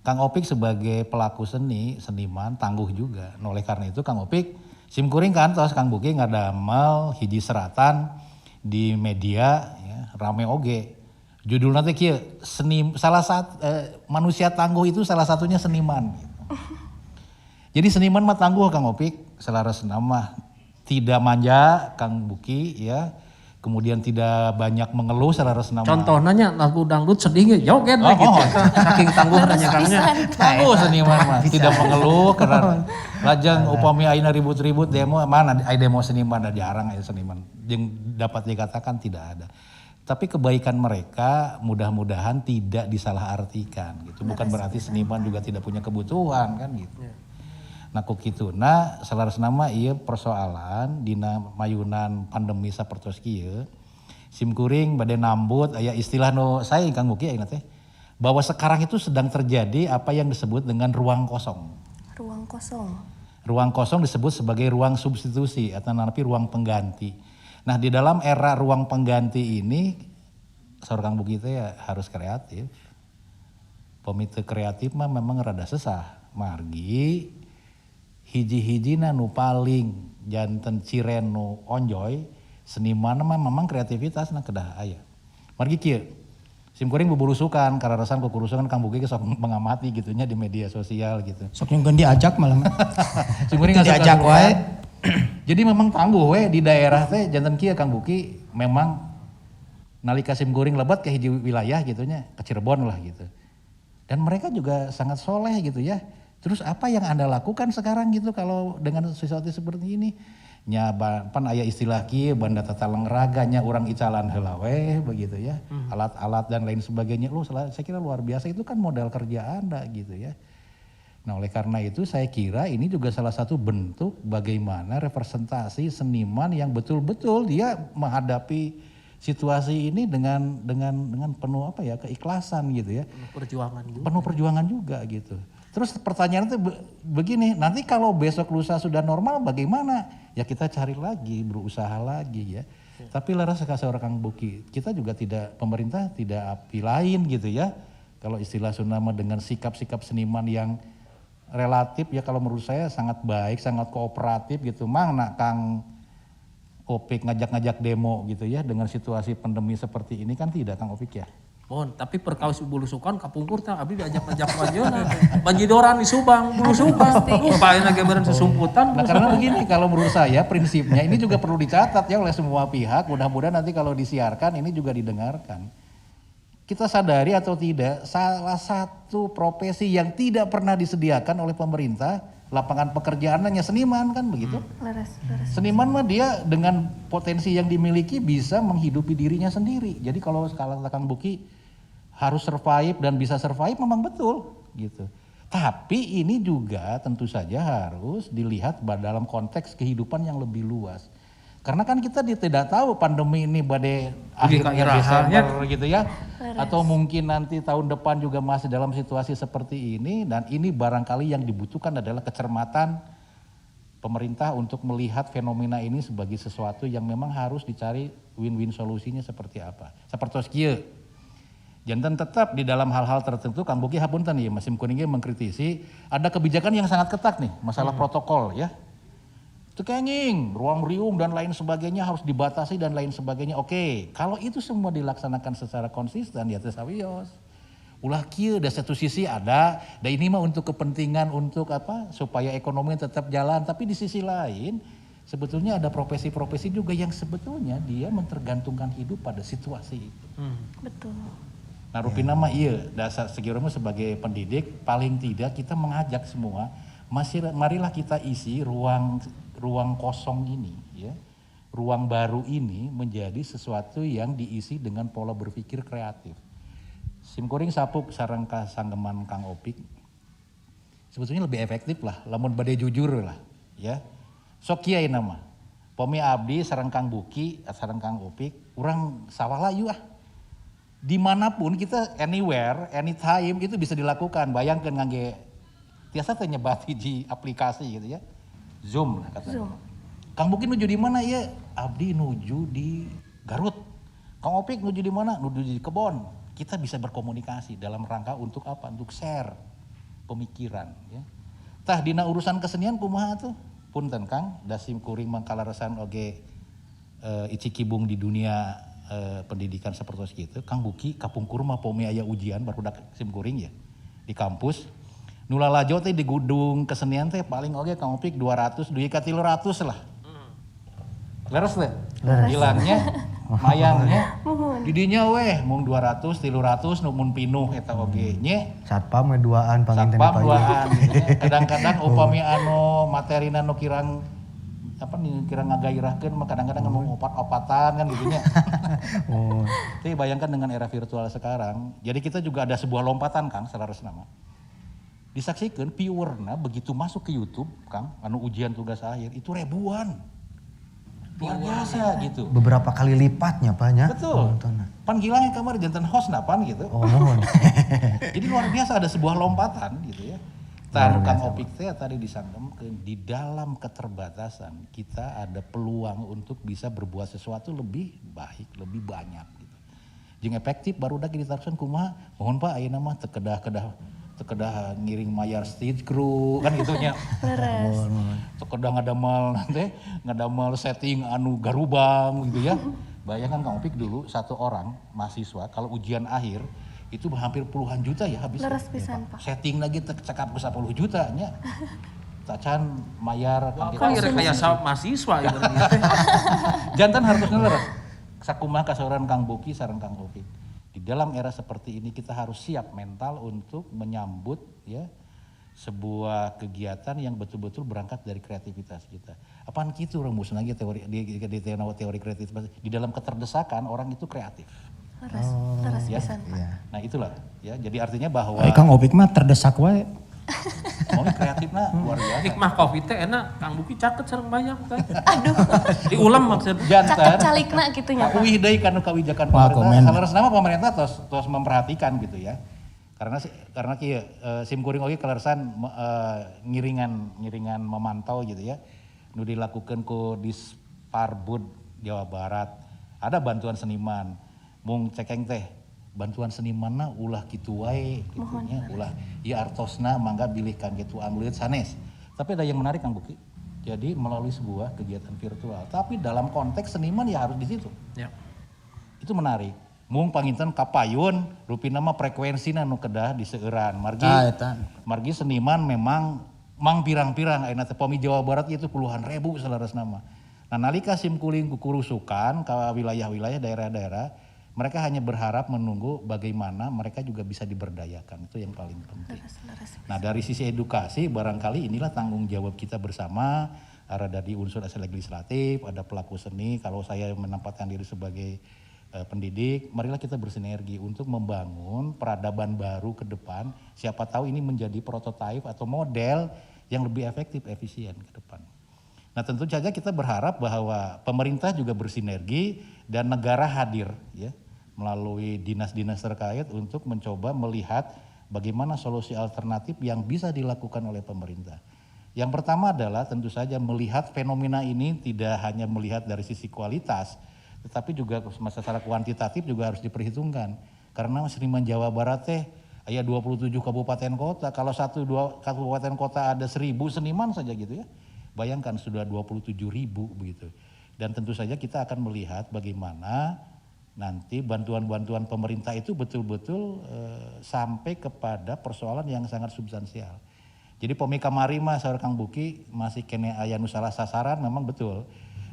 Kang Opik sebagai pelaku seniman tangguh juga. Nah, oleh karena itu Kang Opik simkuring kantos Kang Buki ngadamel hiji seratan di media ya, rame oge. Judulnya teh kieu manusia tangguh itu salah satunya seniman gitu. Jadi seniman mah tangguh Kang Opik, selaras nama tidak manja Kang Buki ya. Kemudian tidak banyak mengeluh selaras nama. Contohnya nya lagu dangdut sedih ge joget we gitu. Saking tangguhnya Kangnya. Tangguh seniman mah tidak mengeluh karena lajang upami ayeuna ribut-ribut demo mana aya demo seniman ada jarang aya seniman yang dapat dikatakan tidak ada. Tapi kebaikan mereka mudah-mudahan tidak disalahartikan gitu. Bukan berarti seniman juga tidak punya kebutuhan kan gitu. Nah kok gitu, nah selaras nama iya persoalan dina mayunan pandemi sapertos kieu simkuring bade nambut aya istilah no saya Kang Buki ayeuna teh bahwa sekarang itu sedang terjadi apa yang disebut dengan ruang kosong. Ruang kosong. Ruang kosong disebut sebagai ruang substitusi atau nanti ruang pengganti. Nah di dalam era ruang pengganti ini seorang Kang Buki teh ya harus kreatif. Pemitu kreatif mah memang rada sesah. Margi hiji-hijina nu paling janten ciren nu onjoy seniman mah memang kreativitas nah kedah aya. Margi kieu. Simkuring buburusukan karena rasan kukurusukan Kang Buki sok mengamati gitunya di media sosial gitu. Sok nyungkeun diajak malah. Simkuring diajak wae. Jadi memang tangguh we di daerah teh janten kieu Kang Buki memang nalika simkuring lebat ke hiji wilayah gitunya ke Cirebon lah gitu. Dan mereka juga sangat soleh gitu ya. Terus apa yang Anda lakukan sekarang gitu kalau dengan sesuatu seperti ini? pan aya istilah kieu banda tata lengraganya orang icalan heula we begitu ya. Alat-alat dan lain sebagainya. Saya kira luar biasa, itu kan modal kerja Anda gitu ya. Nah, oleh karena itu saya kira ini juga salah satu bentuk bagaimana representasi seniman yang betul-betul dia menghadapi situasi ini dengan penuh keikhlasan gitu ya. Penuh perjuangan juga gitu. Terus pertanyaan itu begini, nanti kalau besok lusa sudah normal bagaimana? Ya kita cari lagi, berusaha lagi ya. Tapi laras kasih orang Kang Buki, kita juga pemerintah tidak api lain gitu ya. Kalau istilah Sunama dengan sikap-sikap seniman yang relatif ya kalau menurut saya sangat baik, sangat kooperatif gitu. Mang nak Kang Opik ngajak-ngajak demo gitu ya dengan situasi pandemi seperti ini kan tidak Kang Opik ya. Tapi perkaus bulusukan kapungkur tah abdi diajak-ajak panjeuna. Banjidoran di Subang, bulusukan. Lupain lagi beren sesumputan. Nah karena begini, kalau menurut saya prinsipnya ini juga perlu dicatat ya oleh semua pihak. Mudah-mudahan nanti kalau disiarkan ini juga didengarkan. Kita sadari atau tidak, salah satu profesi yang tidak pernah disediakan oleh pemerintah, lapangan pekerjaan hanya seniman kan begitu. Seniman mah dia dengan potensi yang dimiliki bisa menghidupi dirinya sendiri. Jadi kalau skala Kang Buki harus survive dan bisa survive memang betul gitu. Tapi ini juga tentu saja harus dilihat dalam konteks kehidupan yang lebih luas. Karena kan kita tidak tahu pandemi ini badai akhirnya Desember gitu ya. Atau mungkin nanti tahun depan juga masih dalam situasi seperti ini. Dan ini barangkali yang dibutuhkan adalah kecermatan pemerintah untuk melihat fenomena ini sebagai sesuatu yang memang harus dicari win-win solusinya seperti apa. Seperti kieu. Jantan tetap di dalam hal-hal tertentu Kang Buki hapunten ya Mas Simkuningnya mengkritisi ada kebijakan yang sangat ketat nih masalah protokol ya. Tekenging, ruang riung dan lain sebagainya harus dibatasi dan lain sebagainya. Oke, kalau itu semua dilaksanakan secara konsisten ya tesawios. Ulah kieu da satu sisi ada, da ini mah untuk kepentingan untuk supaya ekonomi tetap jalan, tapi di sisi lain sebetulnya ada profesi-profesi juga yang sebetulnya dia mentergantungkan hidup pada situasi itu. Betul. Nah rupina mah iya, dasar sekiranya sebagai pendidik paling tidak kita mengajak semua, marilah kita isi ruang kosong ini ya, ruang baru ini menjadi sesuatu yang diisi dengan pola berpikir kreatif. Simkuring sapuk sareng kasanggeman Kang Opik, sebetulnya lebih efektif lah, lamun bade jujur lah ya. Sok kieu nama, Pomi Abdi sareng Kang Buki, sareng Kang Opik, urang sawalah yuk dimanapun kita anywhere, anytime itu bisa dilakukan. Bayangkan ngangge tiasa teh nyebat hiji aplikasi gitu ya. Zoom lah katanya. Zoom. Kang Buki nuju di mana ya? Abdi nuju di Garut. Kang Opik nuju di mana? Nuju di Kebon. Kita bisa berkomunikasi dalam rangka untuk apa? Untuk share pemikiran ya. Tah dina urusan kesenian kumaha tuh? Punten Kang, dasim kuring mangkalarasan oge icikibung di dunia pendidikan seperti itu. Kang Buki kapungkur mah pomi aya ujian barudak simkuring ya di kampus. Nulalajo teh di gedung kesenian teh paling oge Kang Opik 200 duit ka 300 lah. Leres teh? Hilangnya mayangnya didinya weh mung 200 300 mun pinuh eta oge nya. Satpam duaan panginten Satpam duaan gitu ya. Kadang-kadang upami anu materina nu kirang kira ngagairahkeun mah kadang-kadang ngomong opat-opatan kan gitu nya. Tapi bayangkan dengan era virtual sekarang, jadi kita juga ada sebuah lompatan Kang selaras nama. Disaksikan viewerna begitu masuk ke YouTube Kang, anu ujian tugas akhir itu ribuan. Luar biasa gitu. Beberapa kali lipatnya banyak. Betul. Pan gilangnya kamar jantan host pan gitu. Oh mohon. Jadi luar biasa ada sebuah lompatan gitu ya. Kang Opik teh tadi disanggemkeun di dalam keterbatasan kita ada peluang untuk bisa berbuat sesuatu lebih baik, lebih banyak gitu. Jeung efektif barudak diterapkeun kumaha? Mohon Pak ayeuna mah teu kedah ngiring mayar stage crew kan gitu nya. Leres. Teu kedah ngadamel setting anu garubang gitu ya. Bayangkan Kang Opik dulu satu orang mahasiswa kalau ujian akhir itu hampir puluhan juta ya habis. Leres pisan Pak. Setting lagi cekap ke 10 juta nya. Tacan mayar kan kayak mahasiswa ya. Jantan harusnya leres. Sakumaha kasauran Kang Buki sareng Kang Opik. Di dalam era seperti ini kita harus siap mental untuk menyambut ya sebuah kegiatan yang betul-betul berangkat dari kreativitas kita. Apaan gitu rumus lagi teori di teori kreativitas di dalam keterdesakan orang itu kreatif. Leres Ya. pisan. Nah itulah ya. Jadi artinya bahwa Kang Opik mah terdesak wae. mau kreatifnya luar biasa. Hikmah covid teh enak, Kang Buki caket sareng bayang teh. Aduh. Diulam maksud. Cakep Jantan. calikna gitu nya Pak. Uih deui kana kawijakan Wah, pemerintah. komen. Salerosna mah pemerintah tos memperhatikan gitu ya. Karena kieu sim kuring oge kaleresan ngiringan memantau gitu ya. Nu dilakukan ku Disparbud Jawa Barat. Ada bantuan seniman. Mung cekeng teh bantuan senimanna ulah kitu wae gitu nya. Ulah ieu artosna mangga bilihkan kitu angleut sanes. Tapi ada yang menarik Kang Buki. Jadi melalui sebuah kegiatan virtual. Tapi dalam konteks seniman ya harus di situ. Ya. Itu menarik. Mung panginten kapayun rupina mah frekuensina nu kedah diseueuran. Margi seniman memang mang pirang-pirang ayeuna teh POMI Jawa Barat itu puluhan ribu salarasna mah. Nah nalika simkuring kukurusukan ka wilayah-wilayah daerah-daerah, mereka hanya berharap menunggu bagaimana mereka juga bisa diberdayakan. Itu yang paling penting. Nah dari sisi edukasi barangkali inilah tanggung jawab kita bersama. Ada dari unsur legislatif, ada pelaku seni. Kalau saya menempatkan diri sebagai pendidik, marilah kita bersinergi untuk membangun peradaban baru ke depan. Siapa tahu ini menjadi prototipe atau model yang lebih efektif, efisien ke depan. Nah tentu saja kita berharap bahwa pemerintah juga bersinergi dan negara hadir ya melalui dinas-dinas terkait untuk mencoba melihat bagaimana solusi alternatif yang bisa dilakukan oleh pemerintah. Yang pertama adalah tentu saja melihat fenomena ini tidak hanya melihat dari sisi kualitas, tetapi juga secara kuantitatif juga harus diperhitungkan. Karena seniman Jawa Barat teh aya 27 kabupaten kota. Kalau 1-2 kabupaten kota ada 1.000 seniman saja gitu ya. Bayangkan sudah 27.000 begitu. Dan tentu saja kita akan melihat bagaimana nanti bantuan-bantuan pemerintah itu betul-betul sampai kepada persoalan yang sangat substansial. Jadi POMI kamari mah saur Kang Buki masih kene aya nu salah sasaran memang betul.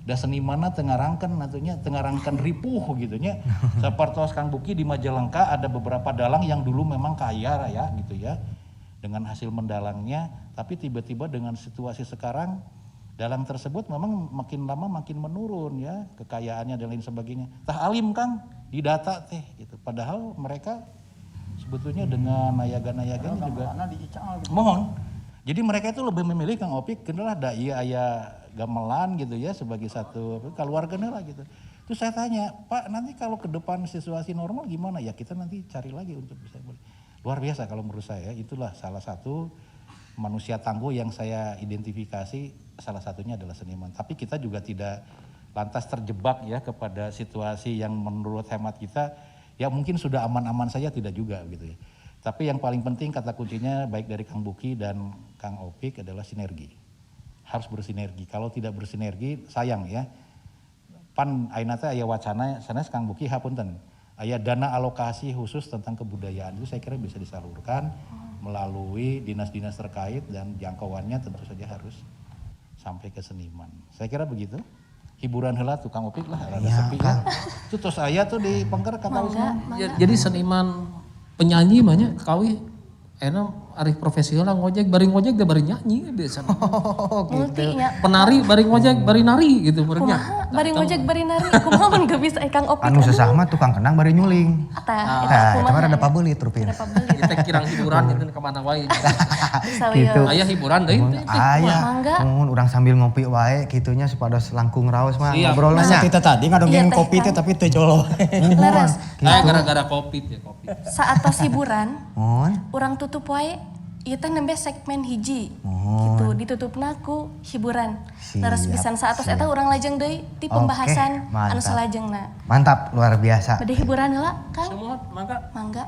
Da senimanna tengarangkeun atunya tengarangkeun ripuh gitu nya. Sapertos Kang Buki di Majalengka ada beberapa dalang yang dulu memang kaya ya gitu ya. Dengan hasil mendalangnya, tapi tiba-tiba dengan situasi sekarang dalang tersebut memang makin lama makin menurun ya, kekayaannya dan lain sebagainya. Tah alim Kang di data teh gitu. Padahal mereka sebetulnya dengan nayaga-nayaganya juga mohon. Jadi mereka itu lebih memilih Kang Opik kenalah da ieu aya gamelan gitu ya sebagai satu keluarganya lah gitu. Terus saya tanya, Pak nanti kalau ke depan situasi normal gimana? Ya kita nanti cari lagi untuk bisa boleh. Luar biasa kalau menurut saya, itulah salah satu manusia tangguh yang saya identifikasi, salah satunya adalah seniman. Tapi kita juga tidak lantas terjebak ya kepada situasi yang menurut hemat kita, ya mungkin sudah aman-aman saja tidak juga gitu ya. Tapi yang paling penting kata kuncinya baik dari Kang Buki dan Kang Opik adalah sinergi. Harus bersinergi. Kalau tidak bersinergi sayang ya. Pan ayeuna teh aya wacana sanes Kang Buki hapunten. Aya dana alokasi khusus tentang kebudayaan itu saya kira bisa disalurkan melalui dinas-dinas terkait dan jangkauannya tentu saja harus sampai ke seniman. Saya kira begitu. Hiburan heula tukang Opik lah rada sepi ya. Itu tos aya tuh di Pengker katawisna. Jadi seniman penyanyi banyak kawi enak ari profesional ngojek bari ngojek dia bari nyanyi biasa. Multi nya. Penari bari ngojek bari nari gitu merenya. Kumaha bari ngojek bari nari kumaha mun geu bisa Kang Opik. Anu sesama tukang kenang bari nyuling. Tah eta Nah, itu kumaha. mah ada pabelit rupina. Ada pabelit. Kita kirang hiburan gitu kemana wae. Gitu. Aya hiburan deui. Aya, Mangga. mun urang sambil ngopi wae kitunya supados langkung raos mah Siap. ngobrolna nya. Kita tadi ngadongeng Iya, teh, kopi teh Kang. tapi teu jolo. Leres. Gara-gara kopi ya kopi. Saatos hiburan, Mun. urang tutup wae ieu teh nembe segmen hiji. Oh. Gitu ditutupna ku hiburan. Siap, Leres pisan saatos eta urang lajeng deui ti Oke, pembahasan anu mantap. salajengna. Mantap, luar biasa. Bade hiburan heula, Kang. Semua mangga Mangga.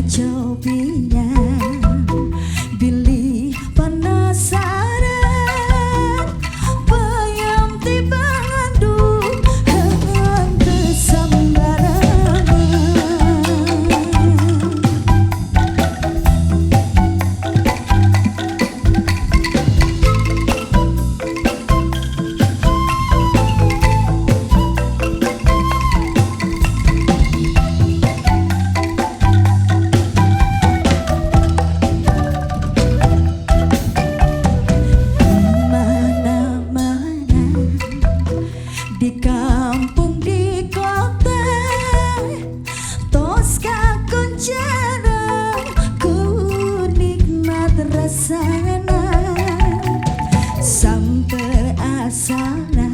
cobinya bilih penasaran payam tiba ngadu hente sembarangan. Di kampung di kota tos kakun jarang ku nikmat rasana sampai asana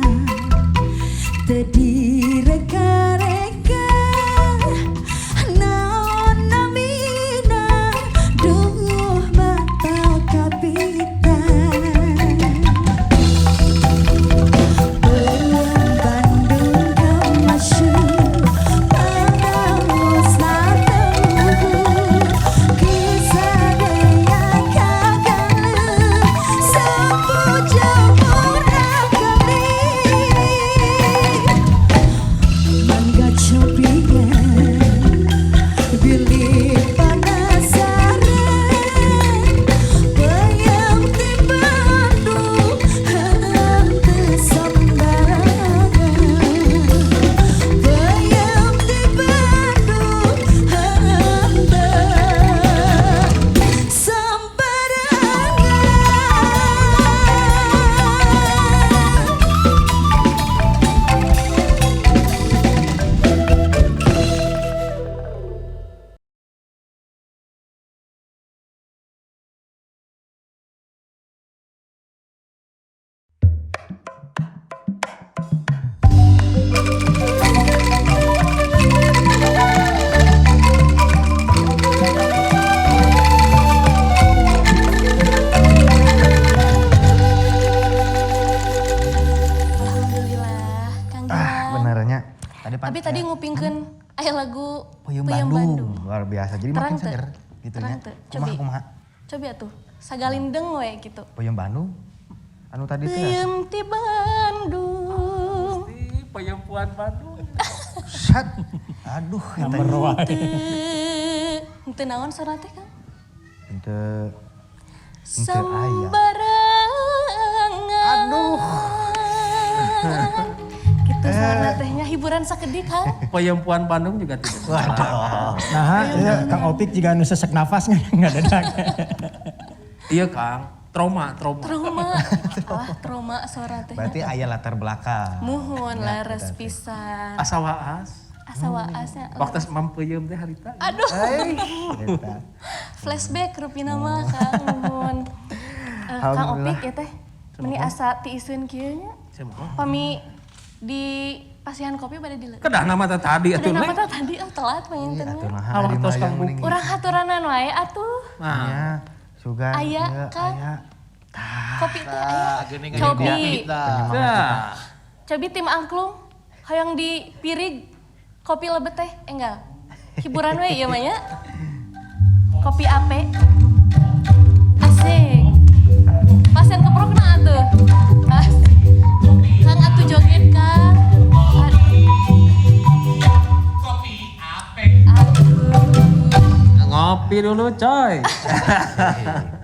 tadi reka-reka naon namina duh batal kapitan. Bandung kemasyur pangaos lateuh kisadaya kagale sapujang rakami mangga cobian bilih penasaran payam di Bandung hente sembarangan payam di Bandung hente sembarangan. Alhamdulillah, Kang Gilang. Benernya. Tadi Tadi ngupingkeun aya lagu Puyem Puyem Bandung. Luar biasa. Jadi Terang makin teu? seger gitu Terang nya. teu? Kumaha. Cobi atuh, sagalindeng we gitu. Puyem Bandung. Anu tadi teh. Puyem ti Bandung. Di Payempuan Bandung. Sat. Aduh, Nomor wae. Henteu naon sarana teh Kang? Henteu aya. Sembarangan. Aduh. Gitu sarana tehnya hiburan sakedik Kang. Payempuan Bandung juga tidak. Waduh. Nah, iya, Kang Opik juga anu sesek nafasnya nggak ada. Iya Kang, trauma. Trauma. Trauma sarana teh. Berarti aya latar belakang. Muhun lares pisan. Asa waas. Asa waasnya. Waktu mampeuyeum teh harita. Aduh. Eta. Flashback rupina mah Kang muhun. Kang Alhamdulillah. Opik ya teh. Meni asa tiisieun kieu nya. Siapa? Pami di pasihan kopi pada di Kedah nama teh tadi Ada atuh nama Neng. teh tadi telat Atuh pengintennya. nah Awak ari tos mah Kang yang mending. Urang haturanan wae atuh. Nah, Aya, sugan. Aya, ieu, Kang. aya. Kopi teh aya. Geuning Cobi. dah. Cobi tim angklung hoyong di pirig kopi lebet teh enggak. Hiburan we ieu mah nya. Kopi ape. Asik. Pasien keprokna atuh. Kang atuh joget Kang. Kopi ape. Aduh. Ngopi dulu coy.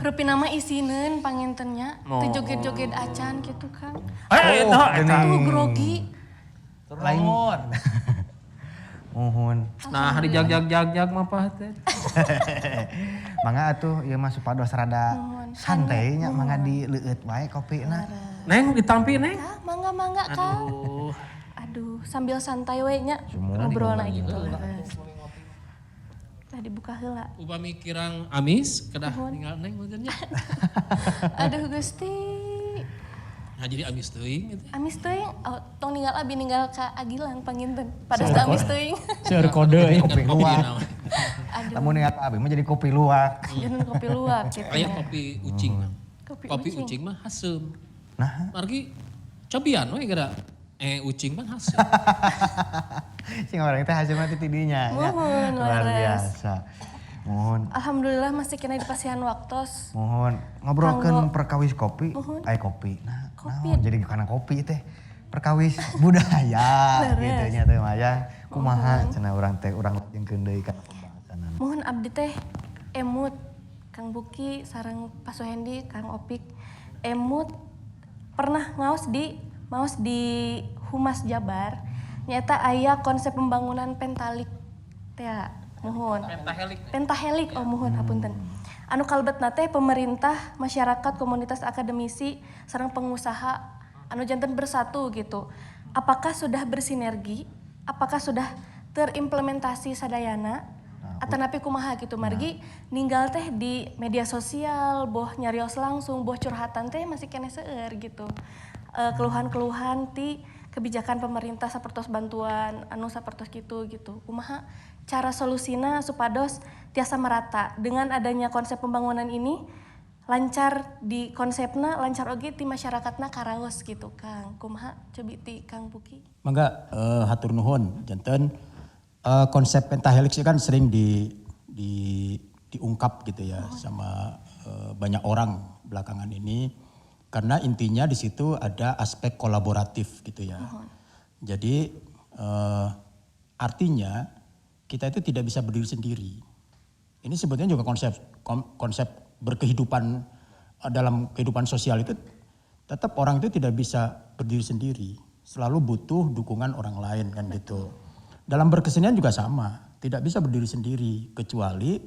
Rupi nama isineun pangintennya. Oh. Teu joget-joget acan gitu Kang. Eta. Tuh grogi. Lain. Muhun. Nah, hari jag mah apa teh? Mangga atuh ieu mah supados rada santai nya mangga dileueut wae kopina. Neng ditampi Neng. Ah, mangga Kang. Aduh. Aduh, sambil santai we nya Semua ngobrolna di gitu. Tah dibuka heula. Upami kirang amis kedah tinggal Neng benernya. Aduh Gusti. Nah, jadi amis teuing gitu. Amis teuing, oh, tong ninggal abi ninggal ka Agilang panginten. Pada amis teuing. Seur kode ya. Kopi luwak. Aduh, Lamun ingat abi mah jadi kopi luwak. jangan kopi luwak gitu. Aya kopi ucing mah. Kopi Kopi ucing. ucing mah hasem. Nah, Margi cobian we gara ucing mah hasem. sing orang teh hasil mati tidinya. Muhun, Luar laras. biasa. Mohon. Alhamdulillah masih kena di pasihan waktos. Mohon ngobrolkeun Kanggo- perkawis kopi. Mohon. Kopi. Nah, Kopi. naon jadi karena kopi teh. Perkawis budaya gitu nya teh Maya. Kumaha cenah urang teh urang lajengkeun deui kana pembahasanan. Mohon abdi teh emut Kang Buki sareng Pak Suhendi, Kang Opik. Emut pernah ngaos di Humas Jabar. Nyata aya konsep pembangunan pentalik teh. Mohon. Pentahelik. Oh mohon hapunten. Anu kalebetna teh pemerintah, masyarakat, komunitas akademisi sareng pengusaha anu janten bersatu gitu. Apakah sudah bersinergi? Apakah sudah terimplementasi sadayana? Atanapi kumaha gitu margi ninggal teh di media sosial, boh nyarios langsung, boh curhatan teh masih kene seueur gitu. Keluhan-keluhan ti kebijakan pemerintah sapertos bantuan anu sapertos gitu. Kumaha cara solusina supados tiasa merata dengan adanya konsep pembangunan ini lancar di konsepna, lancar oge ti masyarakatna karaos gitu Kang. Kumaha cobi ti Kang Buki? Mangga hatur nuhun janten konsep pentahelix kan sering diungkap gitu ya sama banyak orang belakangan ini karena intinya di situ ada aspek kolaboratif gitu ya. Jadi artinya kita itu tidak bisa berdiri sendiri. Ini sebetulnya juga konsep berkehidupan dalam kehidupan sosial itu tetap orang itu tidak bisa berdiri sendiri, selalu butuh dukungan orang lain kan gitu. Dalam berkesenian juga sama, tidak bisa berdiri sendiri kecuali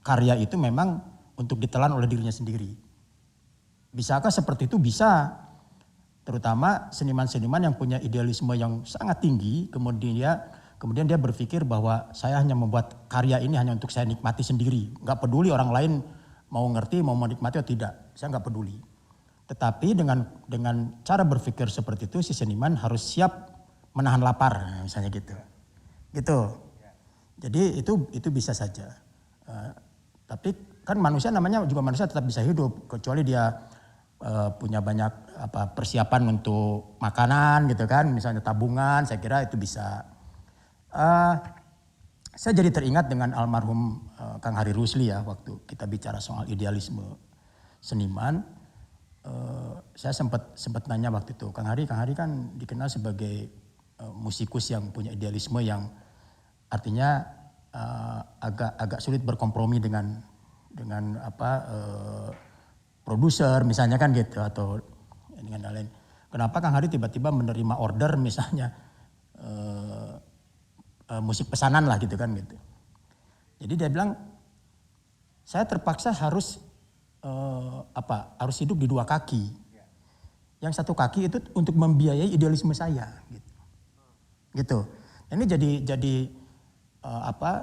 karya itu memang untuk ditelan oleh dirinya sendiri. Bisakah seperti itu? Bisa. Terutama seniman-seniman yang punya idealisme yang sangat tinggi, kemudian dia berpikir bahwa saya hanya membuat karya ini hanya untuk saya nikmati sendiri, nggak peduli orang lain mau ngerti, mau menikmati atau tidak, saya nggak peduli. Tetapi dengan cara berpikir seperti itu, si seniman harus siap menahan lapar, misalnya gitu. Gitu. Jadi itu bisa saja. Tapi kan manusia namanya juga manusia tetap bisa hidup, kecuali dia punya banyak persiapan untuk makanan gitu kan, misalnya tabungan, saya kira itu bisa. Saya jadi teringat dengan almarhum Kang Hari Rusli ya, waktu kita bicara soal idealisme seniman. Saya sempat nanya waktu itu, Kang Hari kan dikenal sebagai musikus yang punya idealisme yang artinya agak sulit berkompromi dengan produser misalnya kan gitu atau dengan lain. Kenapa Kang Hari tiba-tiba menerima order misalnya musik pesanan lah gitu kan gitu. Jadi dia bilang saya terpaksa harus hidup di dua kaki. Yang satu kaki itu untuk membiayai idealisme saya gitu. Gitu. Ini jadi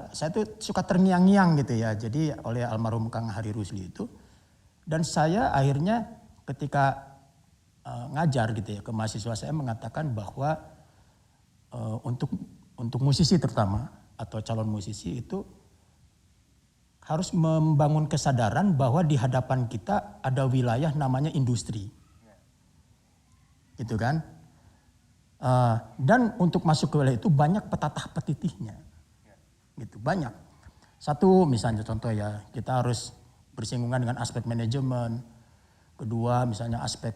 saya tuh suka terngiang-ngiang gitu ya. Jadi oleh almarhum Kang Hari Rusli itu dan saya akhirnya ketika ngajar gitu ya ke mahasiswa saya mengatakan bahwa untuk musisi terutama atau calon musisi itu harus membangun kesadaran bahwa di hadapan kita ada wilayah namanya industri. Gitu kan. Dan untuk masuk ke wilayah itu banyak petatah petitihnya. Gitu, banyak. Satu misalnya contoh ya, kita harus bersinggungan dengan aspek manajemen. Kedua misalnya aspek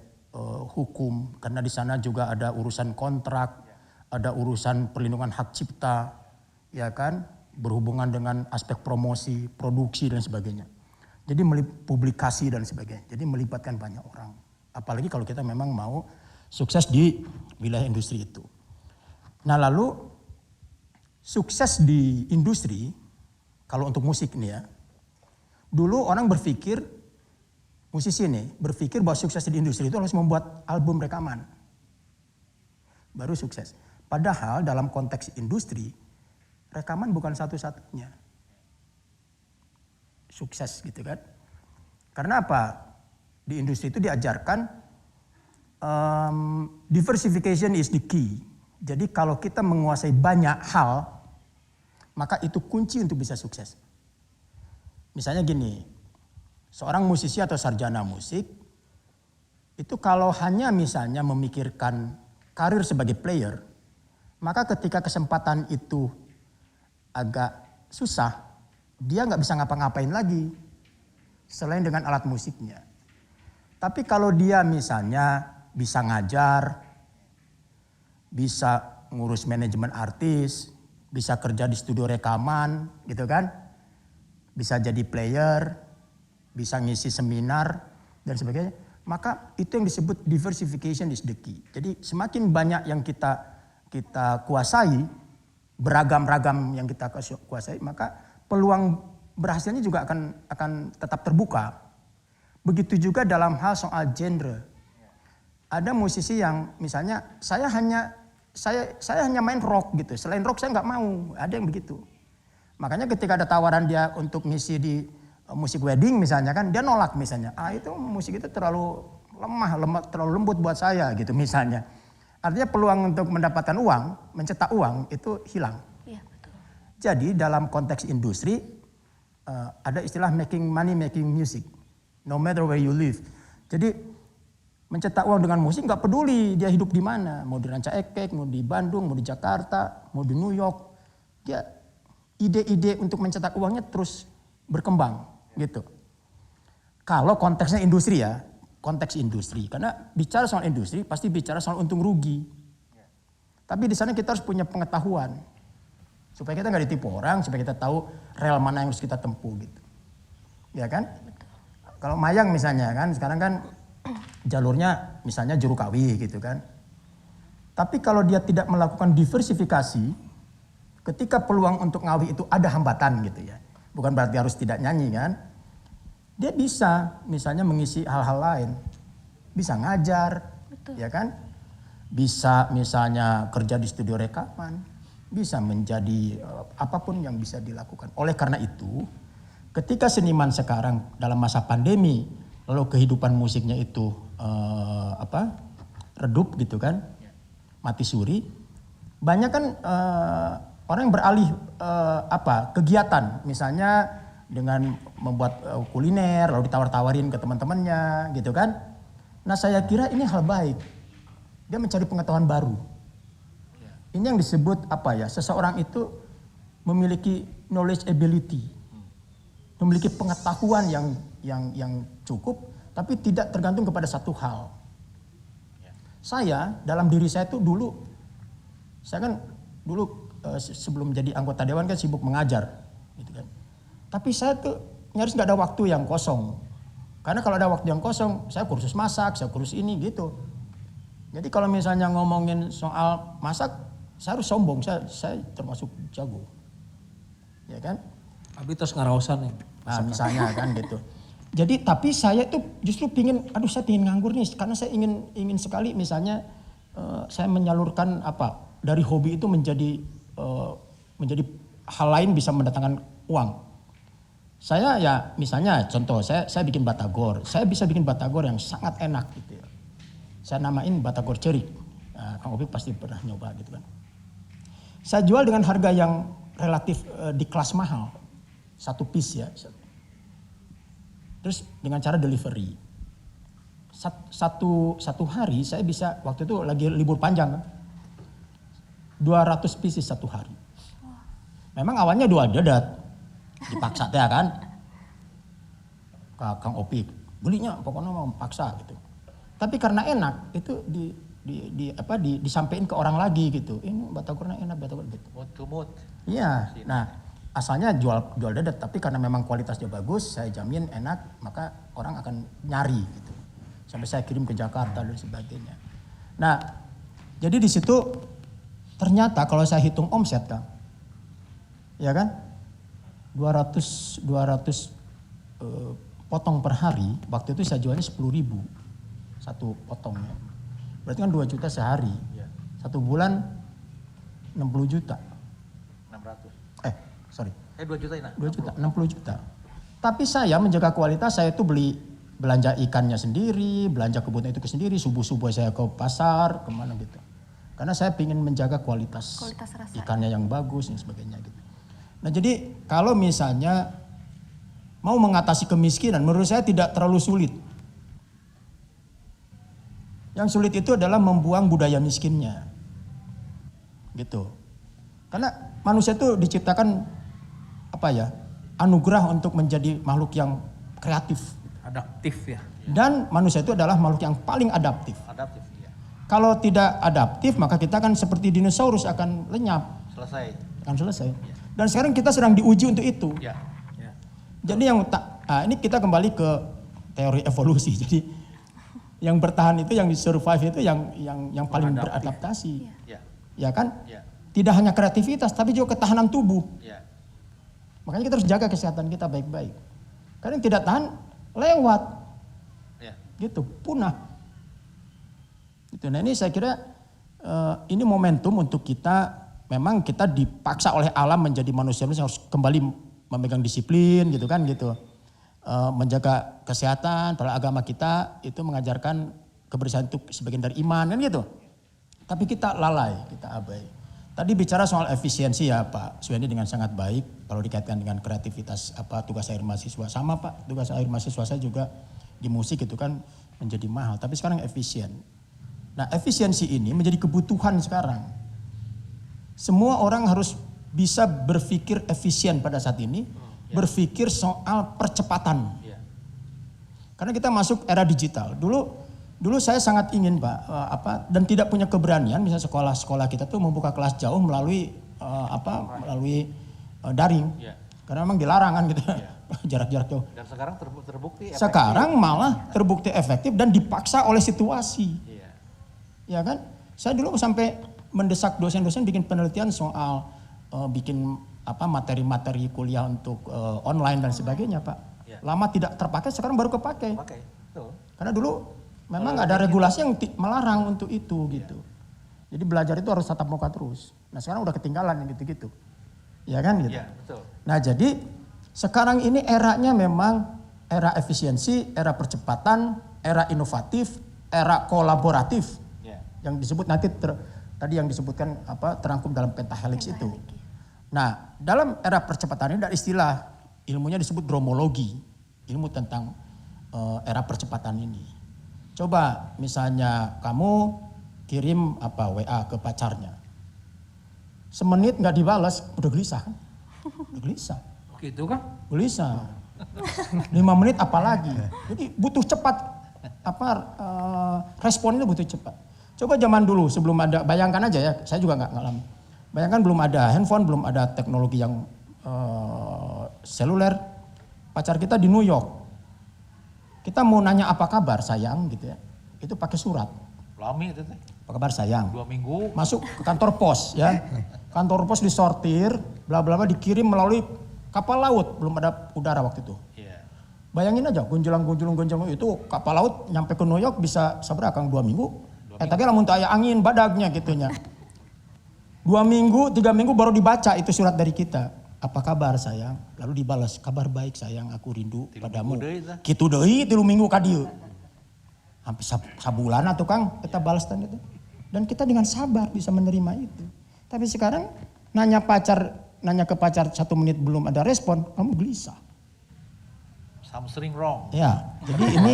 hukum, karena di sana juga ada urusan kontrak, ada urusan perlindungan hak cipta, ya kan, berhubungan dengan aspek promosi, produksi dan sebagainya. Jadi publikasi dan sebagainya. Jadi melibatkan banyak orang. Apalagi kalau kita memang mau sukses di wilayah industri itu. Nah lalu sukses di industri, kalau untuk musik nih ya, dulu orang berpikir, musisi nih berpikir bahwa sukses di industri itu harus membuat album rekaman. Baru sukses. Padahal dalam konteks industri, rekaman bukan satu-satunya sukses gitu kan. Karena apa? Di industri itu diajarkan diversification is the key. Jadi kalau kita menguasai banyak hal, maka itu kunci untuk bisa sukses. Misalnya gini, seorang musisi atau sarjana musik, itu kalau hanya misalnya memikirkan karir sebagai player, maka ketika kesempatan itu agak susah, dia nggak bisa ngapa-ngapain lagi selain dengan alat musiknya. Tapi kalau dia misalnya bisa ngajar, bisa ngurus manajemen artis, bisa kerja di studio rekaman gitu kan, bisa jadi player, bisa ngisi seminar dan sebagainya, maka itu yang disebut diversification is the key. Jadi semakin banyak yang kita kuasai, beragam-ragam yang kita kuasai, maka peluang berhasilnya juga akan tetap terbuka. Begitu juga dalam hal soal genre. Ada musisi yang misalnya saya hanya main rock gitu, selain rock saya nggak mau, ada yang begitu. Makanya ketika ada tawaran dia untuk ngisi di musik wedding misalnya kan, dia nolak misalnya. Itu musik itu terlalu lemah, terlalu lembut buat saya gitu misalnya. Artinya peluang untuk mendapatkan uang, mencetak uang itu hilang. Iya, betul. Jadi dalam konteks industri ada istilah making money, making music, no matter where you live. Jadi mencetak uang dengan musik nggak peduli dia hidup di mana, mau di Ranca Ekek, mau di Bandung, mau di Jakarta, mau di New York, dia ide-ide untuk mencetak uangnya terus berkembang gitu. Kalau konteksnya industri ya, konteks industri, karena bicara soal industri pasti bicara soal untung rugi. Tapi di sana kita harus punya pengetahuan supaya kita nggak ditipu orang, supaya kita tahu rel mana yang harus kita tempuh gitu, ya kan? Kalau Mayang misalnya kan, sekarang kan jalurnya misalnya juru kawi gitu kan. Tapi kalau dia tidak melakukan diversifikasi, ketika peluang untuk ngawi itu ada hambatan gitu ya, bukan berarti harus tidak nyanyi kan. Dia bisa misalnya mengisi hal-hal lain, bisa ngajar, Betul. ya kan? Bisa misalnya kerja di studio rekaman, bisa menjadi apapun yang bisa dilakukan. Oleh karena itu, ketika seniman sekarang dalam masa pandemi, lalu kehidupan musiknya itu redup gitu kan, mati suri, banyak kan orang yang beralih kegiatan, misalnya dengan membuat kuliner lalu ditawar-tawarin ke teman-temannya gitu kan. Nah saya kira ini hal baik, dia mencari pengetahuan baru. Ini yang disebut seseorang itu memiliki knowledge ability, memiliki pengetahuan yang cukup, tapi tidak tergantung kepada satu hal. Saya dalam diri saya itu saya kan dulu sebelum jadi anggota dewan kan sibuk mengajar, gitu kan. Tapi saya tuh nyaris nggak ada waktu yang kosong. Karena kalau ada waktu yang kosong, saya kursus masak, saya kursus ini gitu. Jadi kalau misalnya ngomongin soal masak, saya harus sombong, saya termasuk jago, ya kan? Abdi terus ngaraosan nih. Nah misalnya kan gitu. Jadi tapi saya tuh justru saya pingin nganggur nih, karena saya ingin sekali misalnya saya menyalurkan dari hobi itu menjadi hal lain bisa mendatangkan uang. Saya ya misalnya contoh saya bikin batagor, saya bisa bikin batagor yang sangat enak gitu ya. Saya namain batagor cerik. Nah, Kang Opi pasti pernah nyoba gitu kan. Saya jual dengan harga yang relatif di kelas mahal, satu piece ya. Terus dengan cara delivery. Satu hari saya bisa, waktu itu lagi libur panjang, 200 pieces satu hari. Memang awalnya 2 dedet, dipaksa teh kan. Kang Opi, belinya pokoknya mau paksa gitu. Tapi karena enak, itu disampaikan ke orang lagi gitu. Ini batagornya enak, batagor gitu. Mood to mood. Iya. Nah, asalnya jual dedet, tapi karena memang kualitasnya bagus, saya jamin enak, maka orang akan nyari gitu. Sampai saya kirim ke Jakarta dan sebagainya. Nah, jadi di situ ternyata kalau saya hitung omset Kang, ya kan, 200 potong per hari, waktu itu saya jualnya 10.000 satu potongnya. Berarti kan 2 juta sehari. Ya. Satu bulan 60 juta. 600. 2 2 juta ini. 2 juta, 60 juta. Tapi saya menjaga kualitas, saya itu belanja ikannya sendiri, belanja kebunnya itu sendiri, subuh-subuh saya ke pasar, kemana gitu. Karena saya ingin menjaga kualitas rasa. ikannya yang bagus dan sebagainya gitu. Nah jadi kalau misalnya mau mengatasi kemiskinan, menurut saya tidak terlalu sulit. Yang sulit itu adalah membuang budaya miskinnya. Gitu. Karena manusia itu diciptakan anugerah untuk menjadi makhluk yang kreatif. Adaptif ya. Dan manusia itu adalah makhluk yang paling adaptif. Adaptif, ya. Kalau tidak adaptif maka kita kan seperti dinosaurus akan lenyap, Selesai. akan selesai. Dan sekarang kita sedang diuji untuk itu. Ya. Ya. Jadi ini kita kembali ke teori evolusi. Jadi yang bertahan itu, yang survive itu yang paling beradaptasi. Ya. Ya kan? Ya. Tidak hanya kreativitas tapi juga ketahanan tubuh. Ya. Makanya kita harus jaga kesehatan kita baik-baik. Karena yang tidak tahan lewat. Ya. Gitu, punah. Gitu. Nah ini saya kira ini momentum untuk kita, memang kita dipaksa oleh alam menjadi manusia yang harus kembali memegang disiplin gitu kan gitu. Menjaga kesehatan, padahal agama kita itu mengajarkan kebersihan itu sebagian dari iman kan gitu. Tapi kita lalai, kita abai. Tadi bicara soal efisiensi ya Pak Suhendi dengan sangat baik kalau dikaitkan dengan kreativitas tugas akhir mahasiswa. Sama Pak, tugas akhir mahasiswa saya juga di musik itu kan menjadi mahal, tapi sekarang efisien. Nah, efisiensi ini menjadi kebutuhan sekarang. Semua orang harus bisa berpikir efisien pada saat ini, berpikir soal percepatan. Ya. Karena kita masuk era digital. Dulu saya sangat ingin Pak, dan tidak punya keberanian, misalnya sekolah-sekolah kita tuh membuka kelas jauh melalui daring. Ya. Karena memang dilarang kan gitu. Jarak-jarak jauh. Dan sekarang terbukti efektif. Sekarang malah terbukti efektif dan dipaksa oleh situasi. Iya. Ya kan? Saya dulu sampai mendesak dosen-dosen bikin penelitian soal bikin materi-materi kuliah untuk online dan sebagainya, Pak. Ya. Lama tidak terpakai, sekarang baru kepakai. Pakai. Betul. Karena dulu memang ada regulasi yang melarang untuk itu gitu. Jadi belajar itu harus tatap muka terus. Nah sekarang udah ketinggalan yang gitu-gitu. Ya kan gitu. Iya, betul. Nah jadi sekarang ini eranya memang era efisiensi, era percepatan, era inovatif, era kolaboratif. Ya. Yang disebut nanti tadi yang disebutkan terangkum dalam pentahelix itu. Nah dalam era percepatan ini ada istilah ilmunya disebut dromologi. Ilmu tentang era percepatan ini. Coba misalnya kamu kirim WA ke pacarnya. Semenit nggak dibalas, udah gelisah kan? Udah gelisah. Gitu kan? Gelisah. 5 menit apalagi. Jadi butuh cepat responnya butuh cepat. Coba zaman dulu sebelum ada, bayangkan aja ya, saya juga nggak ngalamin. Bayangkan belum ada handphone, belum ada teknologi yang seluler. Pacar kita di New York. Kita mau nanya apa kabar sayang gitu ya. Itu pakai surat. Lami itu teh. Apa kabar sayang? 2 minggu. Masuk ke kantor pos ya. Kantor pos disortir, bla bla bla dikirim melalui kapal laut, belum ada udara waktu itu. Iya. Bayangin aja gonjolang itu kapal laut nyampe ke New York bisa sabar akang 2 minggu. Tapi lamun teu aya angin badagnya gitunya. 2 minggu, 3 minggu baru dibaca itu surat dari kita. Apa kabar sayang? Lalu dibalas, kabar baik sayang, aku rindu padamu. Kitu deui 3 minggu ka dieu. Hampir sabulan atuh Kang kita balas tanda itu. Dan kita dengan sabar bisa menerima itu. Tapi sekarang nanya ke pacar 1 menit belum ada respon, kamu gelisah. Something wrong. Ya, jadi ini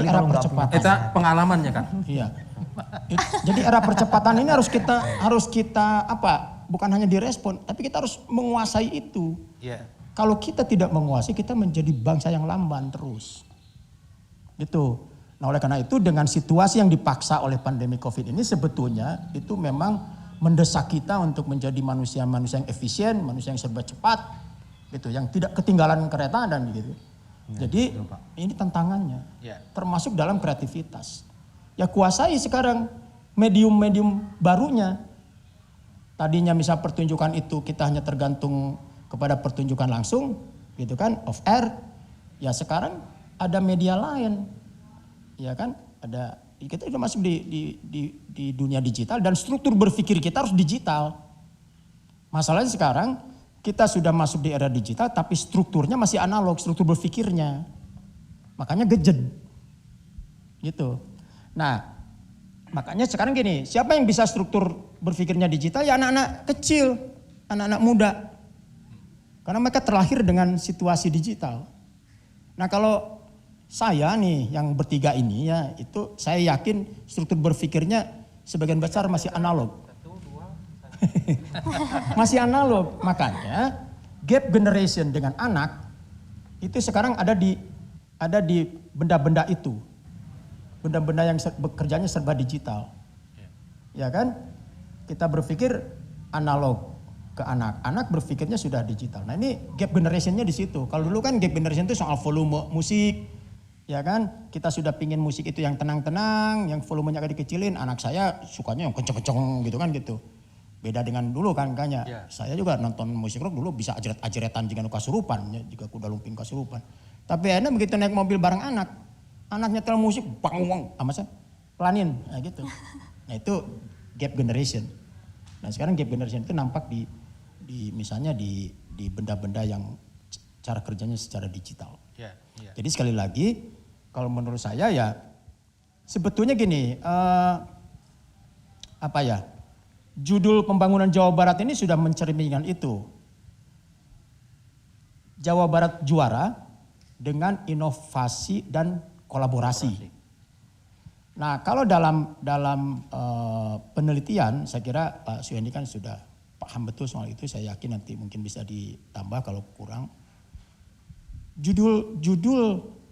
era percepatan. Itu pengalamannya kan? Iya. Jadi era percepatan ini harus kita bukan hanya direspon, tapi kita harus menguasai itu. Iya. Kalau kita tidak menguasai, kita menjadi bangsa yang lamban terus. Gitu. Nah oleh karena itu dengan situasi yang dipaksa oleh pandemi COVID ini sebetulnya itu memang mendesak kita untuk menjadi manusia-manusia yang efisien, manusia yang serba cepat, gitu, yang tidak ketinggalan kereta dan gitu. Jadi ini tantangannya, termasuk dalam kreativitas. Ya kuasai sekarang medium-medium barunya. Tadinya misal pertunjukan itu kita hanya tergantung kepada pertunjukan langsung, gitu kan, off air. Ya sekarang ada media lain, ya kan, ada. Kita sudah masuk di dunia digital dan struktur berpikir kita harus digital. Masalahnya sekarang kita sudah masuk di era digital tapi strukturnya masih analog, struktur berpikirnya. Makanya gejed. Gitu. Nah, makanya sekarang gini, siapa yang bisa struktur berpikirnya digital? Ya anak-anak kecil, anak-anak muda. Karena mereka terlahir dengan situasi digital. Nah kalau saya nih yang bertiga ini ya itu saya yakin struktur berpikirnya sebagian besar masih analog. Masih analog. Makanya gap generation dengan anak itu sekarang ada di benda-benda itu. Benda-benda yang bekerjanya serba digital. Ya kan? Kita berpikir analog ke anak. Anak berpikirnya sudah digital. Nah, ini gap generationnya di situ. Kalau dulu kan gap generation itu soal volume musik. Ya kan? Kita sudah pingin musik itu yang tenang-tenang, yang volumenya agak dikecilin. Anak saya sukanya yang kenceng-kenceng gitu kan gitu. Beda dengan dulu kan kayaknya. Saya juga nonton musik rock dulu bisa ajret-ajretan jika kasurupan, ya, jika kuda lumping kasurupan. Tapi enak begitu naik mobil bareng anak, nyetel musik bang sama saya pelanin, nah gitu. Nah itu gap generation. Nah sekarang gap generation itu nampak di misalnya di benda-benda yang cara kerjanya secara digital. Jadi sekali lagi kalau menurut saya ya sebetulnya gini, judul pembangunan Jawa Barat ini sudah mencerminkan itu. Jawa Barat juara dengan inovasi dan kolaborasi. Nah, kalau dalam penelitian, saya kira Pak Suhendi kan sudah paham betul soal itu. Saya yakin nanti mungkin bisa ditambah kalau kurang.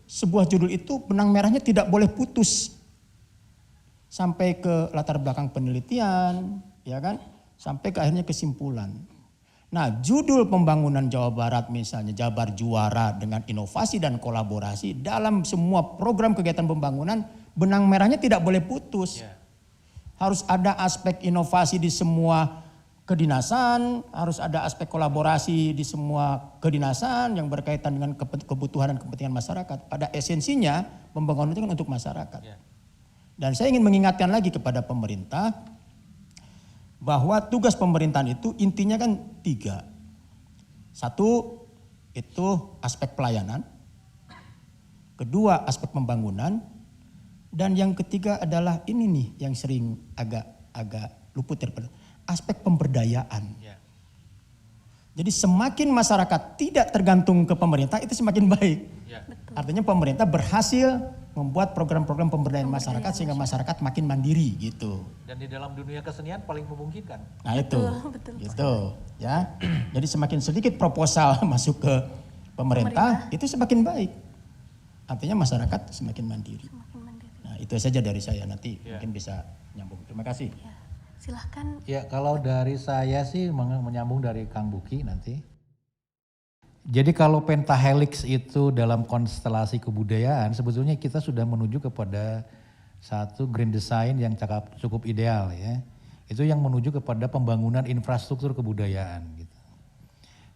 Sebuah judul itu benang merahnya tidak boleh putus sampai ke latar belakang penelitian, ya kan, sampai ke akhirnya kesimpulan. Nah, judul pembangunan Jawa Barat misalnya Jabar Juara dengan inovasi dan kolaborasi dalam semua program kegiatan pembangunan, benang merahnya tidak boleh putus. Harus ada aspek inovasi di semua kedinasan, harus ada aspek kolaborasi di semua kedinasan yang berkaitan dengan kebutuhan dan kepentingan masyarakat. Pada esensinya pembangunan itu kan untuk masyarakat. Dan saya ingin mengingatkan lagi kepada pemerintah bahwa tugas pemerintahan itu intinya kan 3. 1 itu aspek pelayanan, 2 aspek pembangunan, dan yang ketiga adalah ini nih yang sering agak luput daripada aspek pemberdayaan. Jadi semakin masyarakat tidak tergantung ke pemerintah itu semakin baik. Artinya pemerintah berhasil membuat program-program pemberdayaan masyarakat sehingga masyarakat makin mandiri gitu. Dan di dalam dunia kesenian paling memungkinkan. Nah itu, gitu ya. Jadi semakin sedikit proposal masuk ke pemerintah itu semakin baik. Artinya masyarakat semakin mandiri. Nah itu saja dari saya, nanti mungkin bisa nyambung. Terima kasih. Silahkan. Ya kalau dari saya sih menyambung dari Kang Buki nanti. Jadi kalau pentahelix itu dalam konstelasi kebudayaan sebetulnya kita sudah menuju kepada satu grand design yang cukup ideal ya. Itu yang menuju kepada pembangunan infrastruktur kebudayaan gitu.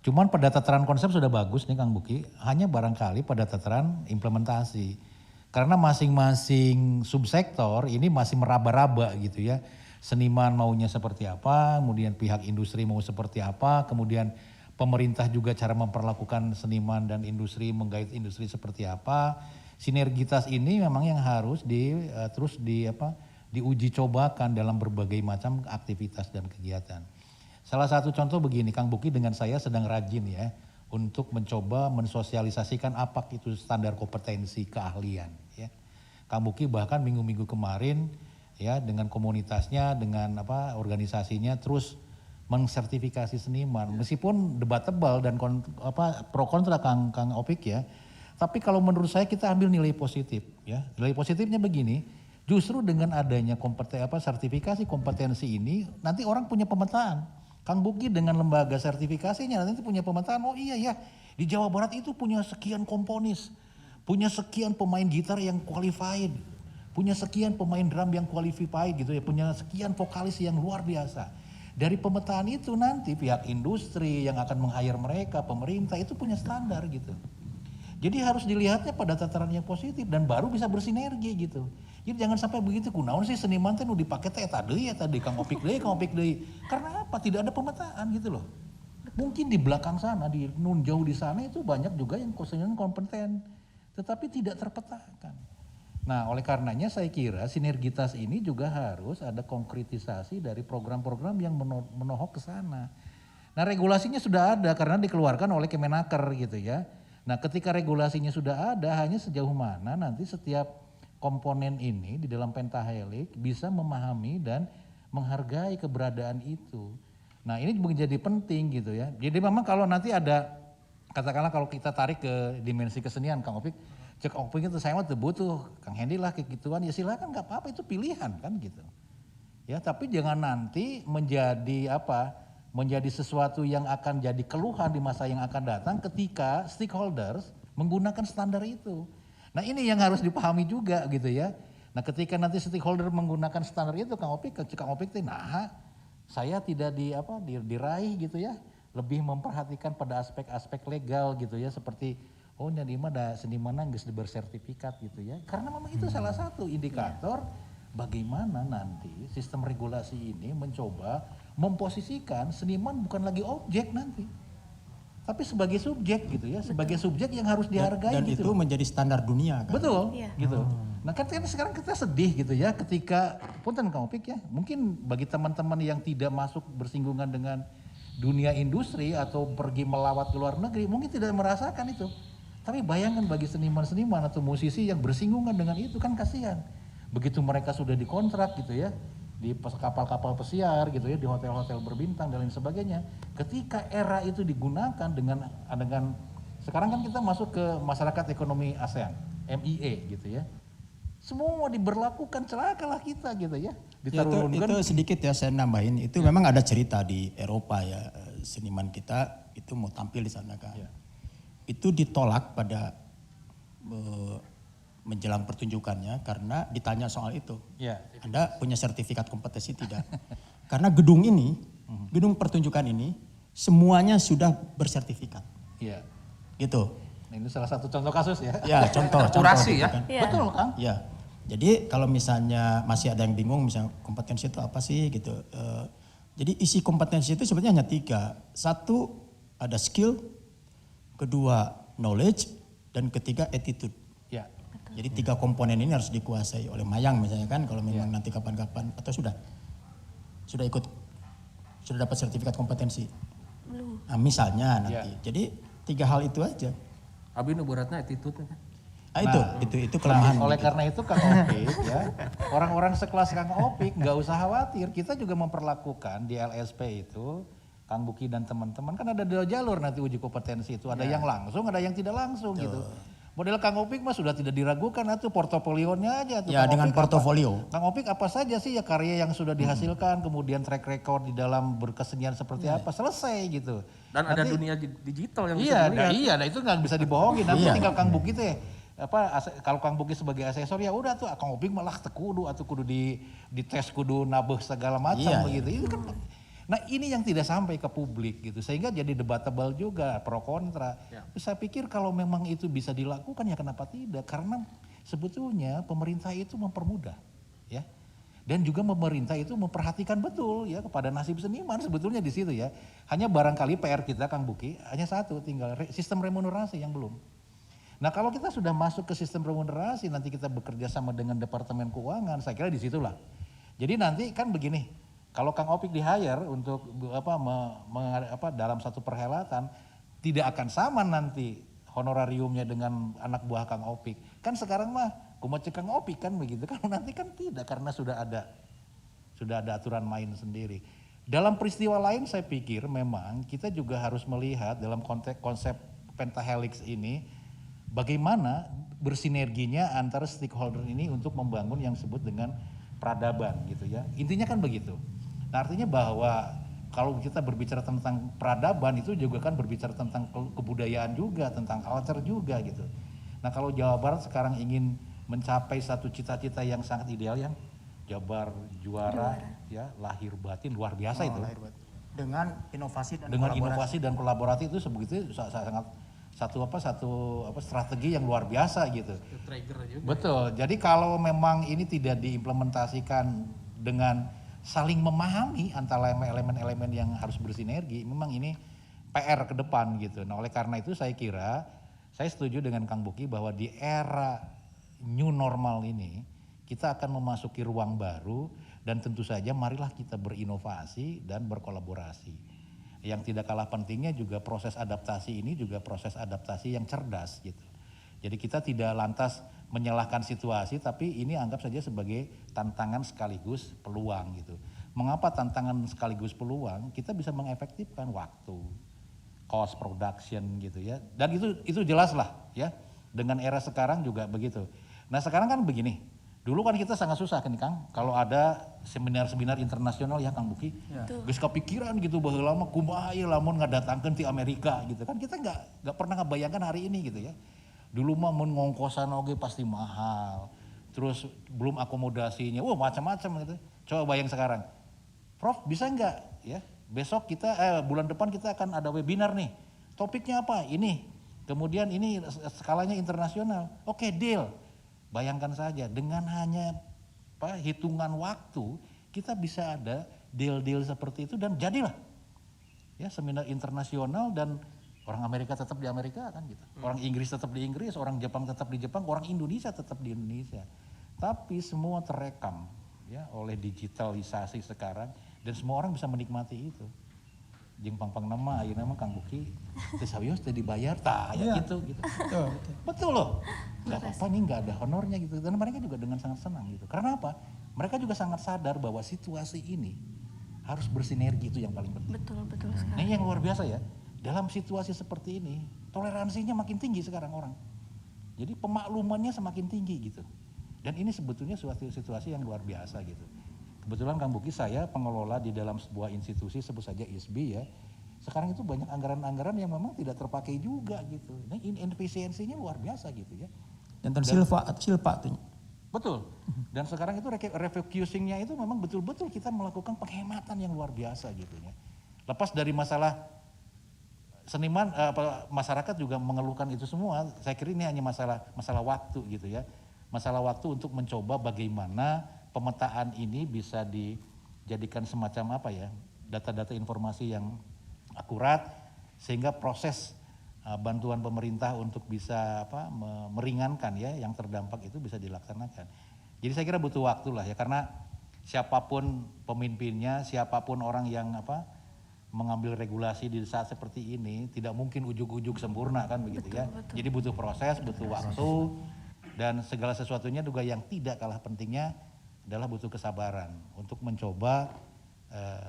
Cuman pada tataran konsep sudah bagus nih Kang Buki, hanya barangkali pada tataran implementasi. Karena masing-masing subsektor ini masih meraba-raba gitu ya. Seniman maunya seperti apa, kemudian pihak industri mau seperti apa, kemudian pemerintah juga cara memperlakukan seniman dan industri, menggait industri seperti apa. Sinergitas ini memang yang harus terus diuji cobakan dalam berbagai macam aktivitas dan kegiatan. Salah satu contoh begini, Kang Buki dengan saya sedang rajin ya untuk mencoba mensosialisasikan apa itu standar kompetensi keahlian ya. Kang Buki bahkan minggu-minggu kemarin ya dengan komunitasnya, dengan organisasinya terus mengsertifikasi seniman, meskipun debatable dan pro kontra Kang Opik ya. Tapi kalau menurut saya kita ambil nilai positif ya. Nilai positifnya begini, justru dengan adanya sertifikasi kompetensi ini nanti orang punya pemetaan. Kang Buki dengan lembaga sertifikasinya nanti punya pemetaan, oh iya ya di Jawa Barat itu punya sekian komponis, punya sekian pemain gitar yang qualified, punya sekian pemain drum yang qualified gitu ya, punya sekian vokalis yang luar biasa. Dari pemetaan itu nanti pihak industri yang akan meng-hire mereka, pemerintah itu punya standar gitu. Jadi harus dilihatnya pada tataran yang positif dan baru bisa bersinergi gitu. Jadi jangan sampai begitu, kunaon sih seniman teh nu dipake teh eta deui Kang Opik deui. Karena apa? Tidak ada pemetaan gitu loh. Mungkin di belakang sana, di nun jauh di sana itu banyak juga yang seniman kompeten, tetapi tidak terpetakan. Nah oleh karenanya saya kira sinergitas ini juga harus ada konkretisasi dari program-program yang menohok ke sana. Nah regulasinya sudah ada karena dikeluarkan oleh Kemenaker gitu ya. Nah ketika regulasinya sudah ada, hanya sejauh mana nanti setiap komponen ini di dalam pentahelix bisa memahami dan menghargai keberadaan itu. Nah ini menjadi penting gitu ya. Jadi memang kalau nanti ada, katakanlah kalau kita tarik ke dimensi kesenian Kang Opik, cek Opik itu saya mah butuh Kang Hendy lah kayak gituan, ya silakan nggak apa-apa itu pilihan kan gitu. Ya tapi jangan nanti menjadi menjadi sesuatu yang akan jadi keluhan di masa yang akan datang ketika stakeholders menggunakan standar itu. Nah ini yang harus dipahami juga gitu ya. Nah ketika nanti stakeholder menggunakan standar itu Kang Opik nah saya tidak diraih gitu ya. Lebih memperhatikan pada aspek-aspek legal gitu ya, seperti nya di mana seniman geus bersertifikat gitu ya. Karena memang itu salah satu indikator bagaimana nanti sistem regulasi ini mencoba memposisikan seniman bukan lagi objek nanti, tapi sebagai subjek gitu ya, sebagai subjek yang harus dihargai Dan gitu. itu menjadi standar dunia kan. Betul, Iya. gitu. Nah kan sekarang kita sedih gitu ya ketika, punten Kang Opik ya, mungkin bagi teman-teman yang tidak masuk bersinggungan dengan dunia industri atau pergi melawat ke luar negeri, mungkin tidak merasakan itu. Tapi bayangkan bagi seniman-seniman atau musisi yang bersinggungan dengan itu kan kasihan. Begitu mereka sudah dikontrak gitu ya, di kapal-kapal pesiar gitu ya, di hotel-hotel berbintang dan lain sebagainya. Ketika era itu digunakan dengan sekarang kan kita masuk ke masyarakat ekonomi ASEAN, MIE gitu ya. Semua diberlakukan, celakalah kita gitu ya. Ya, itu sedikit ya saya nambahin, itu memang ada cerita di Eropa ya, seniman kita itu mau tampil di sana kan. Ya. Itu ditolak pada menjelang pertunjukannya karena ditanya soal itu. Ya. Anda punya sertifikat kompetensi tidak? Karena gedung ini, gedung pertunjukan ini semuanya sudah bersertifikat. Iya. Gitu. Nah, ini salah satu contoh kasus ya. Ya, contoh Akurasi gitu ya. kan. Iya. Betul Kang. Ya. Jadi kalau misalnya masih ada yang bingung misalnya kompetensi itu apa sih gitu. Jadi isi kompetensi itu sebenarnya hanya 3. 1 ada skill, kedua knowledge, dan ketiga attitude. Ya. Jadi 3 komponen ini harus dikuasai oleh Mayang misalnya kan kalau memang nanti kapan-kapan atau sudah dapat sertifikat kompetensi. Belum. Nah, misalnya nanti. Jadi 3 hal itu aja. Abi nu beratna attitude kan. Itu kelemahan. Oleh gitu. karena itu Kang Opik ya, orang-orang sekelas Kang Opik nggak usah khawatir. Kita juga memperlakukan di LSP itu, Kang Buki dan teman-teman kan ada 2 jalur nanti uji kompetensi itu. Ada yang langsung, ada yang tidak langsung gitu. Model Kang Opik mah sudah tidak diragukan itu portofolionya aja. Tuh, Ya Kang dengan Opik portofolio. Kang Opik apa saja sih ya karya yang sudah dihasilkan, kemudian track record di dalam berkesenian seperti apa, selesai gitu. Dan ada Nanti- dunia digital yang bisa Iya, dilihat. nah itu nggak bisa dibohongin. Nanti Iya. tinggal Kang Buki teh kalau Kang Buki sebagai asesor ya udah tuh Kang Opik malah kudu atau kudu di tes kudu nabeh segala macam Iya, begitu. Itu kan. Nah ini yang tidak sampai ke publik gitu sehingga jadi debatable juga pro kontra. Ya. Terus saya pikir kalau memang itu bisa dilakukan ya kenapa tidak? Karena sebetulnya pemerintah itu mempermudah ya. Dan juga pemerintah itu memperhatikan betul ya kepada nasib seniman sebetulnya di situ ya. Hanya barangkali PR kita Kang Buki hanya satu, tinggal sistem remunerasi yang belum. Nah kalau kita sudah masuk ke sistem remunerasi nanti kita bekerja sama dengan Departemen Keuangan, saya kira di situlah. Jadi nanti kan begini, kalau Kang Opik di hire untuk dalam satu perhelatan tidak akan sama nanti honorariumnya dengan anak buah Kang Opik. Kan sekarang mah kumaha cek Kang Opik kan begitu kan nanti kan tidak karena sudah ada aturan main sendiri. Dalam peristiwa lain saya pikir memang kita juga harus melihat dalam konteks konsep pentahelix ini bagaimana bersinerginya antara stakeholder ini untuk membangun yang disebut dengan peradaban gitu ya. Intinya kan begitu. Nah artinya bahwa kalau kita berbicara tentang peradaban itu juga kan berbicara tentang kebudayaan juga, tentang culture juga gitu. Nah kalau Jawa Barat sekarang ingin mencapai satu cita-cita yang sangat ideal yang Jabar juara ya lahir batin luar biasa itu. Dengan inovasi dan Dengan kolaborasi. inovasi dan kolaborasi itu sebegitu sangat satu strategi yang luar biasa gitu. Trigger juga. Betul. Jadi kalau memang ini tidak diimplementasikan dengan saling memahami antara elemen-elemen yang harus bersinergi, memang ini PR ke depan gitu. Nah, oleh karena itu saya kira saya setuju dengan Kang Buki bahwa di era new normal ini kita akan memasuki ruang baru dan tentu saja marilah kita berinovasi dan berkolaborasi. Yang tidak kalah pentingnya juga proses adaptasi ini juga proses adaptasi yang cerdas gitu. Jadi kita tidak lantas menyalahkan situasi tapi ini anggap saja sebagai tantangan sekaligus peluang gitu. mengapa tantangan sekaligus peluang, kita bisa mengefektifkan waktu, cost production gitu ya. Dan itu jelas lah ya. Dengan era sekarang juga begitu. Nah sekarang kan begini, dulu kan kita sangat susah kan Kang, kalau ada seminar-seminar internasional ya Kang Buki, geus kepikiran gitu bahwa lama kumaha ieu lamun ngadatangkeun ti Amerika gitu kan, kita nggak pernah ngebayangkan hari ini gitu ya. Dulu mah mun ngongkosan oge pasti mahal, terus belum akomodasinya, wah macam-macam gitu. Coba bayang sekarang, Prof bisa nggak ya besok kita bulan depan kita akan ada webinar nih, topiknya apa ini. Kemudian ini skalanya internasional. Oke, deal. Bayangkan saja dengan hanya hitungan waktu kita bisa ada deal-deal seperti itu dan jadilah ya seminar internasional dan orang Amerika tetap di Amerika kan gitu. Orang Inggris tetap di Inggris, orang Jepang tetap di Jepang, orang Indonesia tetap di Indonesia. Tapi semua terekam ya oleh digitalisasi sekarang dan semua orang bisa menikmati itu. Jeung pang-pang nama, ayeuna mah Kang Buki teu sawios teu dibayar tah ya gitu. Betul loh. Enggak apa-apa nih enggak ada honornya gitu. Dan mereka juga dengan sangat senang gitu. Karena apa? Mereka juga sangat sadar bahwa situasi ini harus bersinergi, itu yang paling penting. Betul Nah, sekali. ini yang luar biasa ya. Dalam situasi seperti ini, toleransinya makin tinggi sekarang orang. Jadi pemaklumannya semakin tinggi gitu. Dan ini sebetulnya suatu situasi yang luar biasa gitu. Kebetulan Kang Buki saya pengelola di dalam sebuah institusi sebut saja ISB ya. Sekarang itu banyak anggaran-anggaran yang memang tidak terpakai juga gitu. Nah, inefisiensinya luar biasa gitu ya. Dan silpa tuh. Betul. Dan sekarang itu refocusingnya itu memang betul-betul kita melakukan penghematan yang luar biasa gitu ya. Lepas dari masalah seniman, masyarakat juga mengeluhkan itu semua. Saya kira ini hanya masalah waktu gitu ya. Masalah waktu untuk mencoba bagaimana pemetaan ini bisa dijadikan semacam apa ya, data-data informasi yang akurat sehingga proses bantuan pemerintah untuk bisa meringankan ya yang terdampak itu bisa dilaksanakan. Jadi saya kira butuh waktu lah ya, karena siapapun pemimpinnya, siapapun orang yang mengambil regulasi di saat seperti ini tidak mungkin ujuk-ujuk sempurna kan begitu ya. Jadi butuh proses, butuh waktu dan segala sesuatunya juga yang tidak kalah pentingnya adalah butuh kesabaran untuk mencoba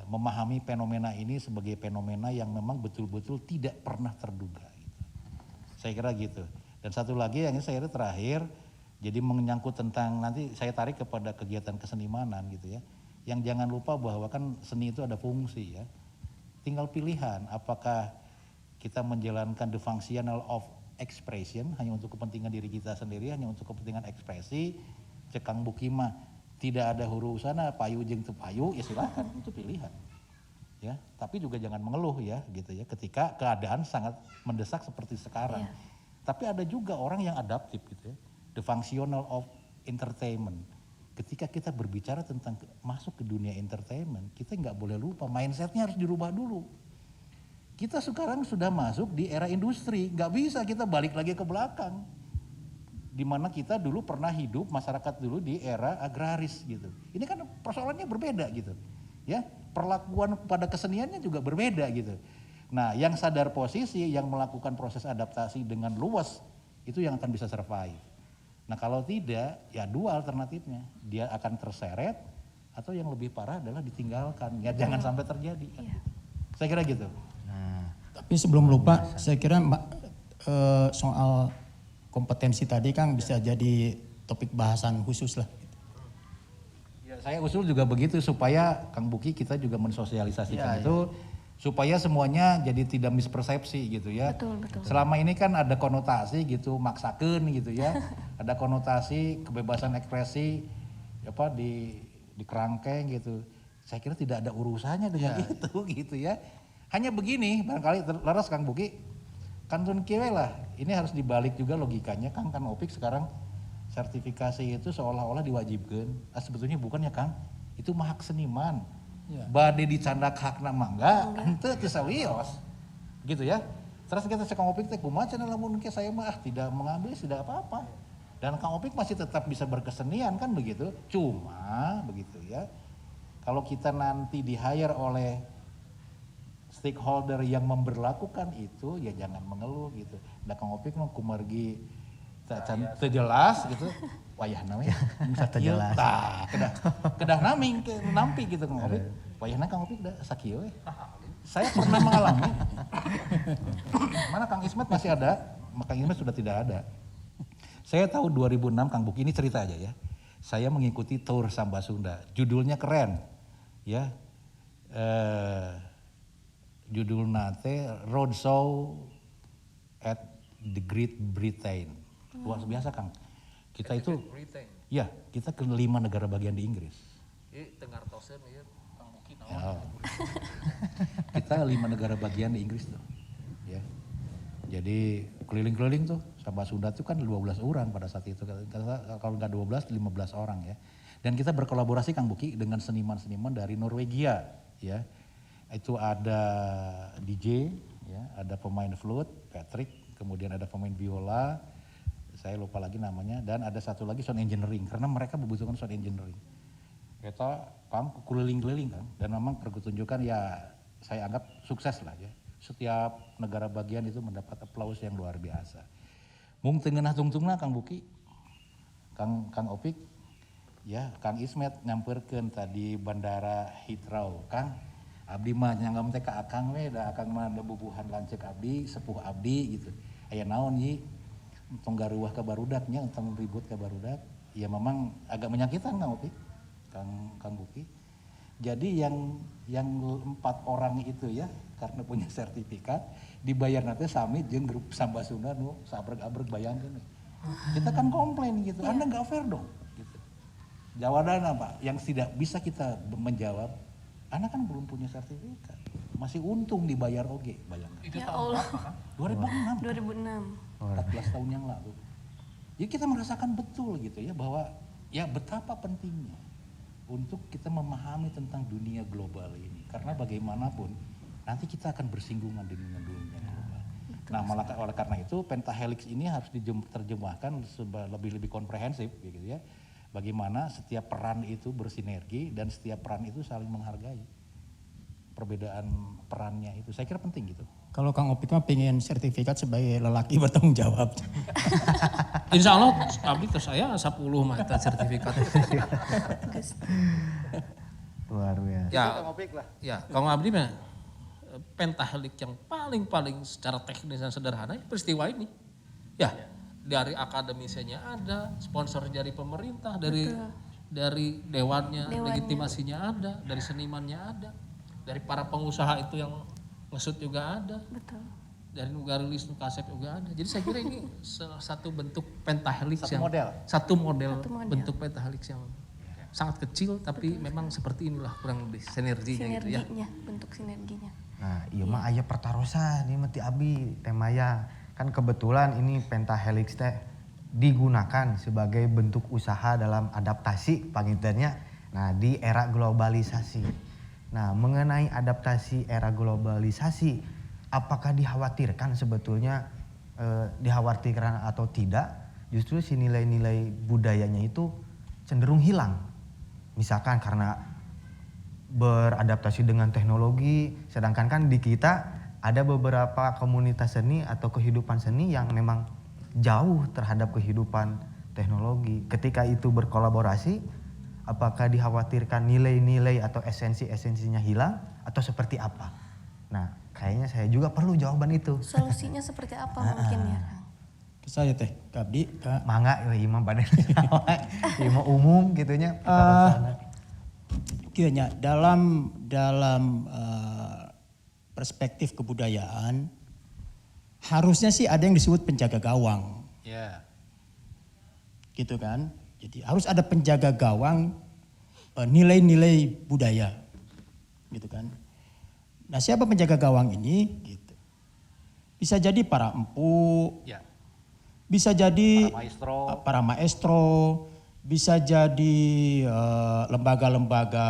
memahami fenomena ini sebagai fenomena yang memang betul-betul tidak pernah terduga. Gitu. Saya kira gitu. Dan satu lagi yang ini saya kira terakhir, jadi menyangkut tentang nanti saya tarik kepada kegiatan kesenimanan gitu ya. Yang jangan lupa bahwa kan seni itu ada fungsi ya. Tinggal pilihan apakah kita menjalankan the functional of expression hanya untuk kepentingan diri kita sendiri, hanya untuk kepentingan ekspresi, Kang Buki mah tidak ada urusana payu jeung teu payu ya silakan itu pilihan. Ya, tapi juga jangan mengeluh ya gitu ya ketika keadaan sangat mendesak seperti sekarang. Iya. Tapi ada juga orang yang adaptif gitu ya. The functional of entertainment. Ketika kita berbicara tentang masuk ke dunia entertainment, kita nggak boleh lupa mindsetnya harus dirubah dulu. Kita sekarang sudah masuk di era industri, nggak bisa kita balik lagi ke belakang. Di mana kita dulu pernah hidup masyarakat dulu di era agraris gitu. Ini kan persoalannya berbeda gitu. Ya, perlakuan pada keseniannya juga berbeda gitu. Nah, yang sadar posisi, yang melakukan proses adaptasi dengan luas itu yang akan bisa survive. Nah, kalau tidak, ya dua alternatifnya. Dia akan terseret atau yang lebih parah adalah ditinggalkan. Ya jangan sampai terjadi kan. Iya. Saya kira gitu. Tapi sebelum lupa, saya kira soal kompetensi tadi Kang bisa jadi topik bahasan khusus lah. Ya, saya usul juga begitu supaya Kang Buki kita juga mensosialisasikan itu supaya semuanya jadi tidak mispersepsi gitu ya. Betul. Selama ini kan ada konotasi gitu maksakeun gitu ya. Ada konotasi kebebasan ekspresi di kerangkeng gitu. Saya kira tidak ada urusannya dengan itu gitu ya. Hanya begini barangkali laras Kang Buki kantun kieu lah. Ini harus dibalik juga logikanya Kang Opik sekarang sertifikasi itu seolah-olah diwajibkan. Sebetulnya bukan ya Kang. Itu mah hak seniman. Ya. Bade dicandak hakna mangga, henteu teu sawios. Gitu ya. Terus kita Kang Opik teh kumaha cenah lamun ke saya mah tidak mengambil tidak apa-apa. Dan Kang Opik masih tetap bisa berkesenian kan begitu. Cuma begitu ya. Kalau kita nanti di-hire oleh stakeholder yang memberlakukan itu ya jangan mengeluh gitu. Da Kang Opik mah kumargi teu jelas gitu. Wayahna we bisa kieu. jelas. Tah, kedah naming ke nampi gitu Kang Opik. Wayahna Kang Opik da sakieu we. Saya pernah mengalami. Mana Kang Ismet masih ada, Kang Ismet sudah tidak ada. Saya tahu 2006 Kang Buki, ini cerita aja ya. Saya mengikuti tour Samba Sunda. Judulnya keren. Ya. Judulnya teh Roadshow at the Great Britain. Luar biasa Kang. Kita itu Britain. ya, kita ke 5 negara bagian di Inggris. Ieu tengartoseun ieu Kang Buki naon. Ya. Kita 5 negara bagian di Inggris tuh. Ya. Jadi keliling-keliling tuh Samba Sunda tuh kan 12 orang pada saat itu. Kalau nggak 12, 15 orang ya. Dan kita berkolaborasi Kang Buki dengan seniman-seniman dari Norwegia ya. Itu ada DJ ya, ada pemain flute Patrick, kemudian ada pemain biola, saya lupa lagi namanya, dan ada satu lagi sound engineering karena mereka membutuhkan sound engineering. Kita keliling-keliling kan, dan memang pertunjukan ya saya anggap sukses lah ya. Setiap negara bagian itu mendapat aplaus yang luar biasa. Mung tengenah tungtungna Kang Buki, Kang Opik, ya Kang Ismet nyamperkeun tadi bandara Heathrow, Kang. Abdi mah nyanggam teh ka akang we, da akang mah da bubuhan lanceuk abdi, sepuh abdi gitu. Aya naon Yi? Entong garuwah ka barudak nya, entong ribut ka barudak. Ya memang agak menyakitkan Kang Opik, Kang Buki. Jadi yang 4 orang itu ya, karena punya sertifikat, dibayar nanti sami jeung grup Samba Sunda nu sabreg-abreg bayangkeun. Kita kan komplain gitu, Anda nggak fair dong. Gitu. Jawaban apa? Yang tidak bisa kita menjawab, Anda kan belum punya sertifikat, masih untung dibayar oge, bayangkan. Ya Allah. 2006, 2006. 14 tahun yang lalu. Jadi kita merasakan betul gitu ya bahwa ya betapa pentingnya untuk kita memahami tentang dunia global ini. Karena bagaimanapun nanti kita akan bersinggungan dengan dunia global. Nah oleh karena itu pentahelix ini harus diterjemahkan lebih komprehensif gitu ya. Bagaimana setiap peran itu bersinergi dan setiap peran itu saling menghargai. Perbedaan perannya itu saya kira penting gitu. Kalau Kang Opik mah pengen sertifikat sebagai lelaki bertanggung jawab. Insya Allah abdi ke saya 10 mata sertifikat. Luar biasa. Ya, ya Kang Abdi mah pentahelik yang paling secara teknis dan sederhana peristiwa ini. Ya, dari akademisinya ada, sponsor dari pemerintah, dari dewannya, legitimasinya ada, dari senimannya ada, dari para pengusaha itu yang ngesut juga ada. Betul. Dari negara rilis kasep juga ada. Jadi saya kira ini salah satu bentuk pentahelix satu model bentuk pentahelix yang sangat kecil tapi memang seperti inilah kurang lebih sinerginya gitu ya. Bentuk sinerginya. Nah, iya mah aya pertarosan ini mati abi temaya. Kan kebetulan ini pentahelix teh digunakan sebagai bentuk usaha dalam adaptasi pangintennya. Nah, di era globalisasi. Nah, mengenai adaptasi era globalisasi, apakah dikhawatirkan sebetulnya dikhawatirkan atau tidak? Justru si nilai-nilai budayanya itu cenderung hilang. Misalkan karena beradaptasi dengan teknologi, sedangkan kan di kita ada beberapa komunitas seni atau kehidupan seni yang memang jauh terhadap kehidupan teknologi. Ketika itu berkolaborasi, apakah dikhawatirkan nilai-nilai atau esensinya hilang atau seperti apa? Nah, kayaknya saya juga perlu jawaban itu. Solusinya seperti apa mungkin ya, Kang? Ke saya teh, Kak Abdi, Kak. Mangga imam badan imam umum gitunya. Kayaknya dalam perspektif kebudayaan harusnya sih ada yang disebut penjaga gawang. Ya. Gitu kan? Jadi harus ada penjaga gawang nilai-nilai budaya. Gitu kan? Nah, siapa penjaga gawang ini? Gitu. Bisa jadi para empu, Ya. bisa jadi Para maestro, bisa jadi lembaga-lembaga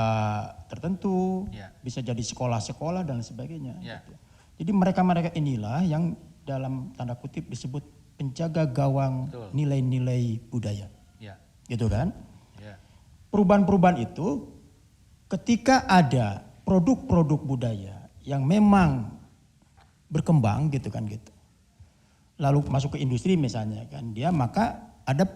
tertentu, Ya. bisa jadi sekolah-sekolah dan sebagainya. Ya. Gitu. Jadi mereka-mereka inilah yang dalam tanda kutip disebut penjaga gawang Betul. nilai-nilai budaya. Ya. Gitu kan? Ya. Perubahan-perubahan itu ketika ada produk-produk budaya yang memang berkembang gitu kan gitu. lalu masuk ke industri misalnya kan dia, maka ada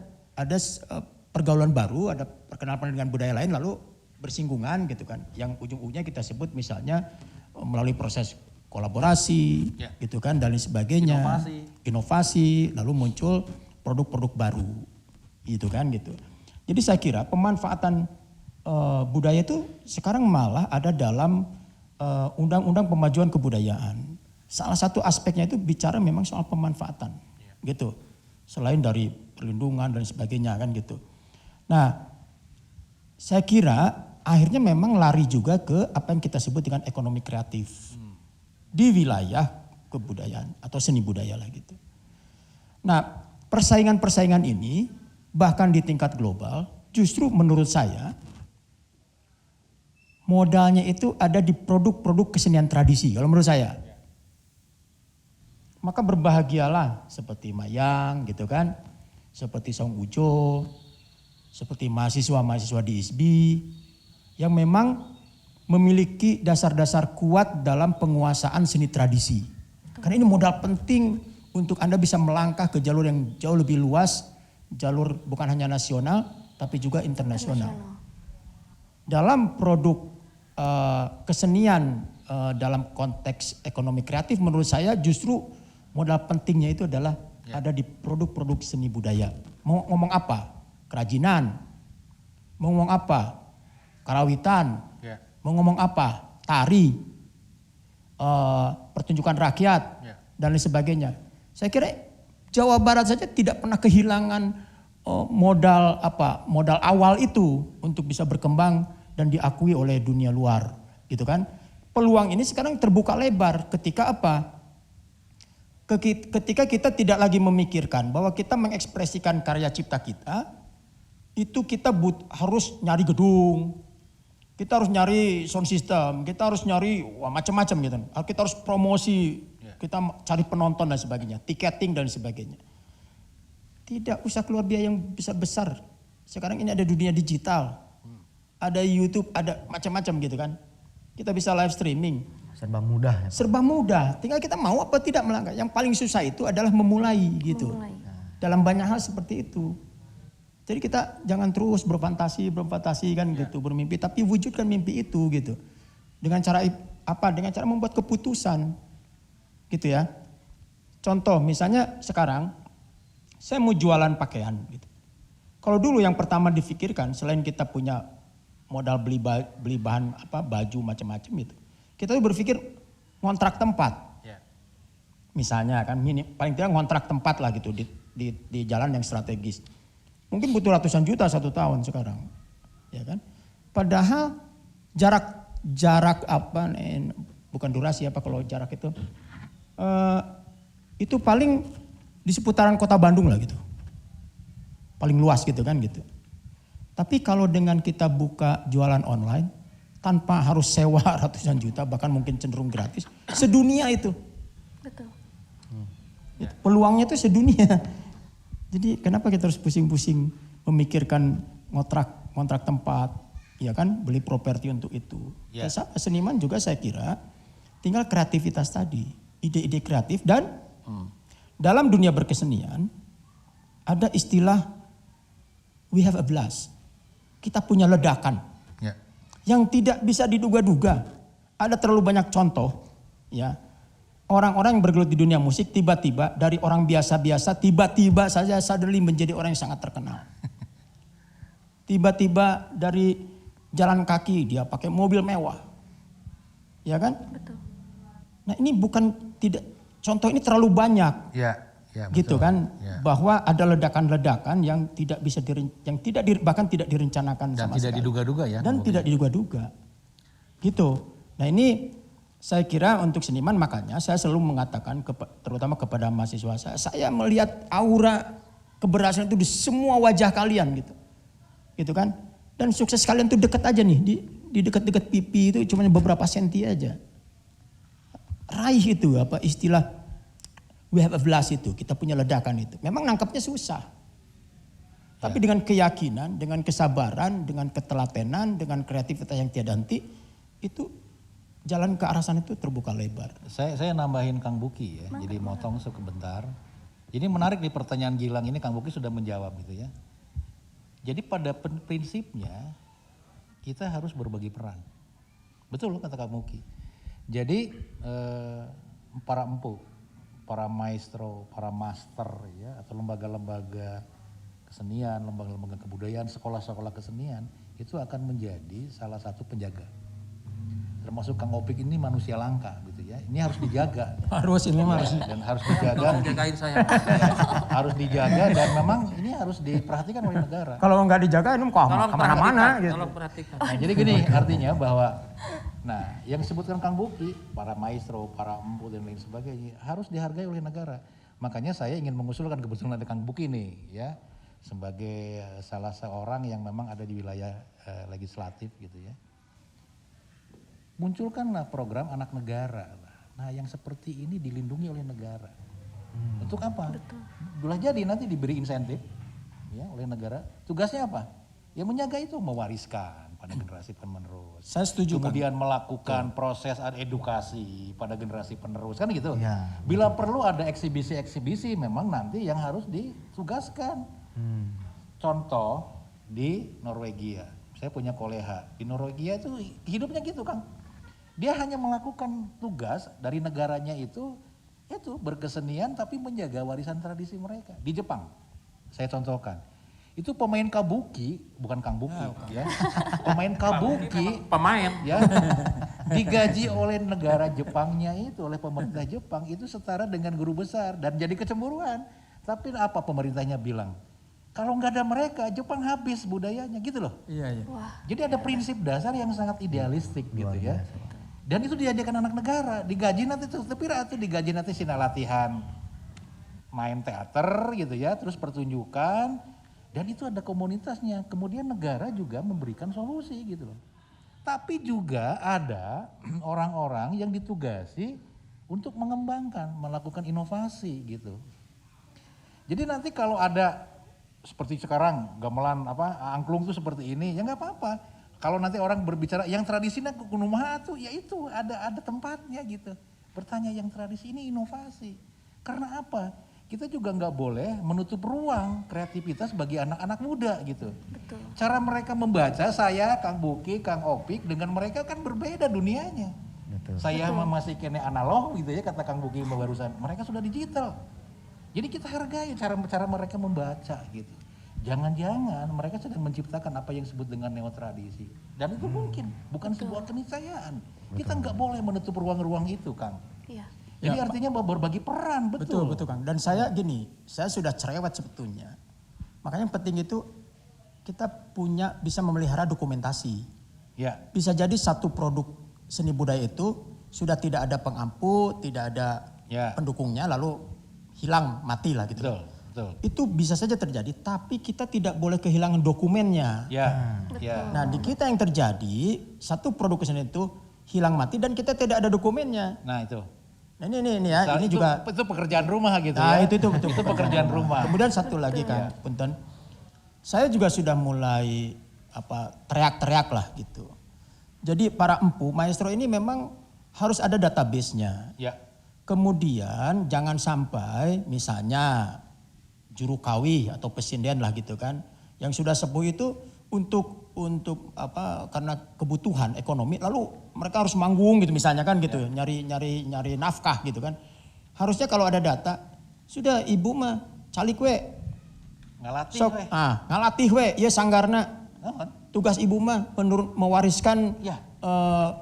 pergaulan baru, ada perkenalan dengan budaya lain lalu bersinggungan gitu kan, yang ujung-ujungnya kita sebut misalnya melalui proses kolaborasi gitu kan dan lain sebagainya, inovasi lalu muncul produk-produk baru gitu kan gitu. Jadi saya kira pemanfaatan budaya itu sekarang malah ada dalam undang-undang pemajuan kebudayaan. Salah satu aspeknya itu bicara memang soal pemanfaatan gitu. Selain dari perlindungan dan sebagainya kan gitu. Nah, saya kira akhirnya memang lari juga ke apa yang kita sebut dengan ekonomi kreatif di wilayah kebudayaan atau seni budaya lah gitu. Nah, persaingan-persaingan ini bahkan di tingkat global justru menurut saya modalnya itu ada di produk-produk kesenian tradisi kalau menurut saya. Maka berbahagialah seperti Mayang gitu kan, seperti Song Ujo, seperti mahasiswa-mahasiswa di ISBI yang memang memiliki dasar-dasar kuat dalam penguasaan seni tradisi. Karena ini modal penting untuk Anda bisa melangkah ke jalur yang jauh lebih luas, jalur bukan hanya nasional tapi juga internasional. Dalam produk kesenian dalam konteks ekonomi kreatif menurut saya justru modal pentingnya itu adalah ada di produk-produk seni budaya. Mau ngomong apa? Kerajinan. Mau ngomong apa? Karawitan. Mau ngomong apa? Tari. Pertunjukan rakyat dan lain sebagainya. Saya kira Jawa Barat saja tidak pernah kehilangan modal awal itu untuk bisa berkembang dan diakui oleh dunia luar, gitu kan? Peluang ini sekarang terbuka lebar ketika apa? Ketika kita tidak lagi memikirkan bahwa kita mengekspresikan karya cipta kita, itu kita harus nyari gedung, kita harus nyari sound system, kita harus nyari macam-macam gitu. Kita harus promosi, kita cari penonton dan sebagainya, tiketing dan sebagainya. Tidak usah keluar biaya yang besar-besar. Sekarang ini ada dunia digital, ada YouTube, ada macam-macam gitu kan. Kita bisa live streaming. Serba mudah. Serba mudah, tinggal kita mau apa tidak melangkah. Yang paling susah itu adalah memulai gitu. Dalam banyak hal seperti itu. Jadi kita jangan terus berfantasi kan gitu, bermimpi, tapi wujudkan mimpi itu gitu. Dengan cara apa? Dengan cara membuat keputusan. Gitu ya. Contoh misalnya sekarang saya mau jualan pakaian gitu. Kalau dulu yang pertama difikirkan selain kita punya modal beli bahan baju macam-macam gitu. Kita tuh berpikir ngontrak tempat. Misalnya kan paling tidak ngontrak tempat lah gitu di jalan yang strategis. Mungkin butuh ratusan juta 1 tahun sekarang. Ya kan? Padahal jarak bukan durasi kalau jarak itu paling di seputaran kota Bandung lah gitu. Paling luas gitu kan gitu. Tapi kalau dengan kita buka jualan online tanpa harus sewa ratusan juta, bahkan mungkin cenderung gratis, sedunia itu. Betul. Peluangnya itu sedunia. Jadi kenapa kita harus pusing-pusing memikirkan ngontrak tempat, ya kan, beli properti untuk itu. Ya. Seniman juga saya kira tinggal kreativitas tadi, ide-ide kreatif dan dalam dunia berkesenian ada istilah we have a blast. Kita punya ledakan. Yang tidak bisa diduga-duga. Ada terlalu banyak contoh ya. Orang-orang yang bergelut di dunia musik tiba-tiba dari orang biasa-biasa tiba-tiba saja suddenly menjadi orang yang sangat terkenal. Tiba-tiba dari jalan kaki dia pakai mobil mewah. Ya kan? Betul. Nah, ini contoh ini terlalu banyak. Gitu kan? Bahwa ada ledakan-ledakan yang tidak bisa bahkan tidak direncanakan dan sama tidak sekali. diduga-duga ya. Dan tidak diduga-duga. Gitu. Nah, ini saya kira untuk seniman makanya saya selalu mengatakan terutama kepada mahasiswa saya melihat aura keberhasilan itu di semua wajah kalian gitu. Gitu kan? Dan sukses kalian tuh dekat aja nih, di dekat-dekat pipi itu cuma beberapa senti aja. Raih itu istilah we have a blast itu, kita punya ledakan itu. Memang nangkapnya susah. Tapi dengan keyakinan, dengan kesabaran, dengan ketelatenan, dengan kreativitas yang tiada henti, itu jalan ke arah sana itu terbuka lebar. Saya nambahin Kang Buki ya, jadi motong sebentar. Ini menarik di pertanyaan Gilang ini Kang Buki sudah menjawab gitu ya. Jadi pada prinsipnya kita harus berbagi peran. Betul kata Kang Buki. Jadi para empu, para maestro, para master ya atau lembaga-lembaga kesenian, lembaga-lembaga kebudayaan, sekolah-sekolah kesenian itu akan menjadi salah satu penjaga. Termasuk Kang Opik ini manusia langka gitu ya. Ini harus dijaga. Harus ini mah harus. Dan harus dijaga. Tolong jagain saya. Harus dijaga dan memang ini harus diperhatikan oleh negara. Kalau nggak dijaga ini kok Tolong kemana-mana perhatikan, gitu. tolong perhatikan. Nah, jadi gini artinya bahwa yang disebutkan Kang Buki, para maestro, para empu dan lain sebagainya harus dihargai oleh negara. Makanya saya ingin mengusulkan kebetulan ada Kang Buki nih ya sebagai salah seorang yang memang ada di wilayah legislatif gitu ya. Munculkanlah program anak negara. Nah yang seperti ini dilindungi oleh negara. Untuk apa? Boleh jadi nanti diberi insentif ya oleh negara. Tugasnya apa? Ya menjaga itu, mewariskan pada generasi penerus. Saya setuju kan. Kemudian melakukan proses edukasi pada generasi penerus kan gitu. Iya. Bila perlu ada eksibisi-eksibisi memang nanti yang harus ditugaskan. Contoh di Norwegia, saya punya kolega di Norwegia itu hidupnya gitu Kang. Dia hanya melakukan tugas dari negaranya itu berkesenian tapi menjaga warisan tradisi mereka. Di Jepang, saya contohkan, itu pemain kabuki, bukan Kang Buki ya, pemain kabuki, Pemain. ya digaji oleh negara Jepangnya itu, oleh pemerintah Jepang itu setara dengan guru besar dan jadi kecemburuan. Tapi apa pemerintahnya bilang? Kalau nggak ada mereka, Jepang habis budayanya gitu loh. Iya, iya. Jadi ada prinsip dasar yang sangat idealistik gitu ya. Dan itu diajarkan anak negara, digaji nanti tuh, tapi itu digaji nanti sina latihan, main teater gitu ya, terus pertunjukan, dan itu ada komunitasnya. Kemudian negara juga memberikan solusi gitu loh. Tapi juga ada orang-orang yang ditugasi untuk mengembangkan, melakukan inovasi gitu. Jadi nanti kalau ada seperti sekarang gamelan angklung tuh seperti ini, ya nggak apa-apa. Kalau nanti orang berbicara yang tradisinya kunumaha tuh, ya itu ada tempatnya gitu. Bertanya yang tradisi ini inovasi. Karena apa? Kita juga nggak boleh menutup ruang kreativitas bagi anak-anak muda gitu. Betul. Cara mereka membaca, saya, Kang Buki, Kang Opik, dengan mereka kan berbeda dunianya. Betul. Saya masih kene analog gitu ya, kata Kang Buki barusan. Mereka sudah digital. Jadi kita hargai cara mereka membaca gitu. Jangan-jangan mereka sedang menciptakan apa yang disebut dengan neotradisi. Dan itu mungkin, bukan sebuah keniscayaan. Kita nggak boleh menutup ruang-ruang itu, Kang. Iya. Jadi artinya berbagi peran, betul. Betul Kang. Dan saya gini, saya sudah cerewet sebetulnya. Makanya yang penting itu kita bisa memelihara dokumentasi. Ya, Bisa jadi satu produk seni budaya itu sudah tidak ada pengampu, tidak ada Ya. pendukungnya, lalu hilang, mati lah gitu. betul, betul. Itu bisa saja terjadi, tapi kita tidak boleh kehilangan dokumennya. Ya, ya. Nah di kita yang terjadi, satu produk kesenian itu hilang mati dan kita tidak ada dokumennya. Nah itu. Nah ini ya, Nah, ini itu, juga. itu pekerjaan rumah gitu Nah ya. itu betul. Itu pekerjaan rumah. Kemudian satu lagi kan, punten. Saya juga sudah mulai teriak-teriak lah gitu. Jadi para empu, maestro ini memang harus ada database-nya. Ya, Kemudian jangan sampai misalnya juru kawi atau pesinden lah gitu kan, yang sudah sepuh itu untuk karena kebutuhan ekonomi, lalu mereka harus manggung gitu misalnya kan gitu, nyari nafkah gitu kan. Harusnya kalau ada data, sudah ibu mah calik we, ngalatih sok weh. ngalatih we, ya sanggarna. Naon? Tugas ibu mah mewariskan Ya.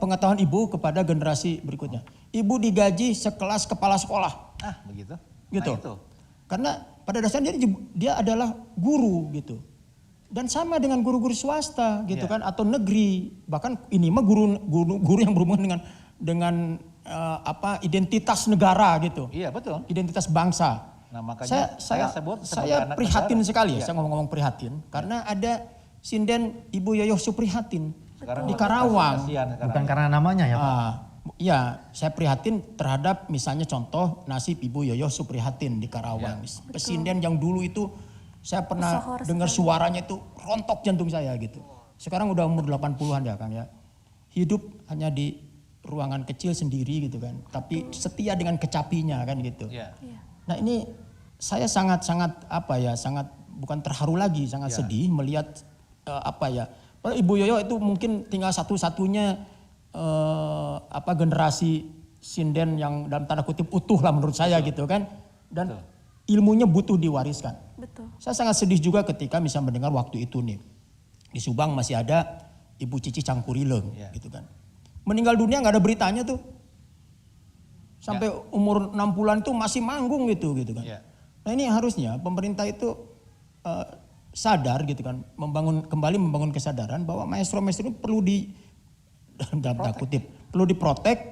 pengetahuan ibu kepada generasi berikutnya. Ibu digaji sekelas kepala sekolah, Ah, begitu. gitu. Nah, itu. Karena pada dasarnya dia adalah guru gitu. Dan sama dengan guru-guru swasta gitu Ya. kan, atau negeri. Bahkan ini mah guru yang berhubungan dengan identitas negara gitu. Iya, betul. Identitas bangsa. Nah, makanya saya sebut sebagai saya anak prihatin negara. sekali ya, Iya. saya ngomong-ngomong prihatin karena ada sinden Ibu Yoyo Suprihatin Sekarang di Karawang. kasihan sekarang. Bukan karena namanya ya Pak. Ya, saya prihatin terhadap misalnya contoh nasib Ibu Yoyo Suprihatin di Karawang. Pesinden yang dulu itu saya pernah Pesohor dengar suaranya itu rontok jantung saya gitu. Sekarang udah umur 80-an ya Kang ya. Hidup hanya di ruangan kecil sendiri gitu kan. Tapi setia dengan kecapinya kan gitu. Iya. Iya. Nah ini saya sangat apa ya, sangat bukan terharu lagi, sangat sedih melihat apa ya, Ibu Yoyo itu mungkin tinggal satu-satunya generasi sinden yang dalam tanda kutip utuh lah menurut saya gitu kan, dan ilmunya butuh diwariskan. Betul. Saya sangat sedih juga ketika misalnya mendengar waktu itu nih di Subang masih ada Ibu Cici Cangkurileng gitu kan, meninggal dunia nggak ada beritanya tuh. Sampai umur 60-an itu masih manggung gitu kan. Nah ini harusnya pemerintah itu sadar gitu kan, kembali membangun kesadaran bahwa maestro-maestro ini perlu dalam tanda kutip, perlu diprotek,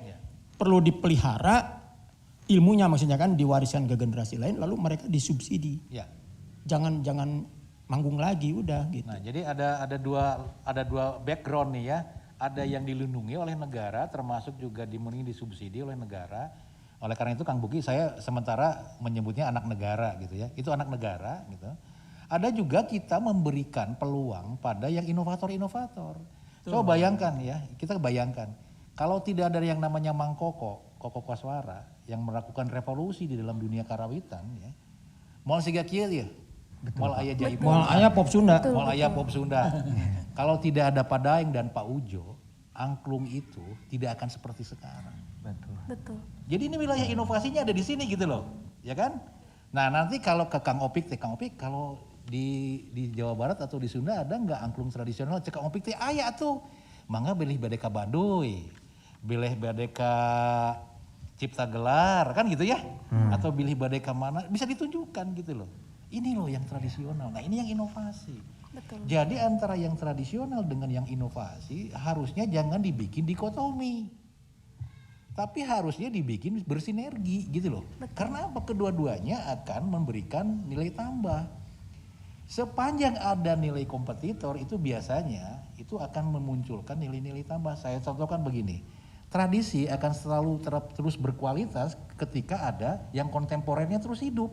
perlu dipelihara, ilmunya maksudnya kan diwariskan ke generasi lain, lalu mereka disubsidi. Jangan manggung lagi udah gitu. Nah, jadi ada dua background nih ya. Ada yang dilindungi oleh negara, termasuk juga disubsidi oleh negara. Oleh karena itu Kang Buki, saya sementara menyebutnya anak negara gitu ya. Itu anak negara gitu. Ada juga kita memberikan peluang pada yang inovator-inovator. Coba bayangkan ya, kita bayangkan. Kalau tidak ada yang namanya Mang Koko Koswara yang melakukan revolusi di dalam dunia karawitan ya. Moal siga kieu ya. Moal aya Jaipong. Moal aya pop Sunda. Moal aya pop Sunda. Kalau tidak ada Pak Daeng dan Pak Ujo, angklung itu tidak akan seperti sekarang. Betul. Jadi ini wilayah inovasinya ada di sini gitu loh, ya kan? Nah nanti kalau ke Kang Opik kalau di Jawa Barat atau di Sunda ada nggak angklung tradisional? Cek Kang Opik teh aya tuh, mangga bilih badeka Baduy, bilih badeka Cipta Gelar kan gitu ya, atau bilih badeka mana bisa ditunjukkan gitu loh. Ini loh yang tradisional. Nah ini yang inovasi. Betul. Jadi antara yang tradisional dengan yang inovasi harusnya jangan dibikin dikotomi. Tapi harusnya dibikin bersinergi gitu loh. Karena apa? Kedua-duanya akan memberikan nilai tambah. Sepanjang ada nilai kompetitor itu biasanya itu akan memunculkan nilai-nilai tambah. Saya contohkan begini. Tradisi akan selalu terus berkualitas ketika ada yang kontemporer-nya terus hidup.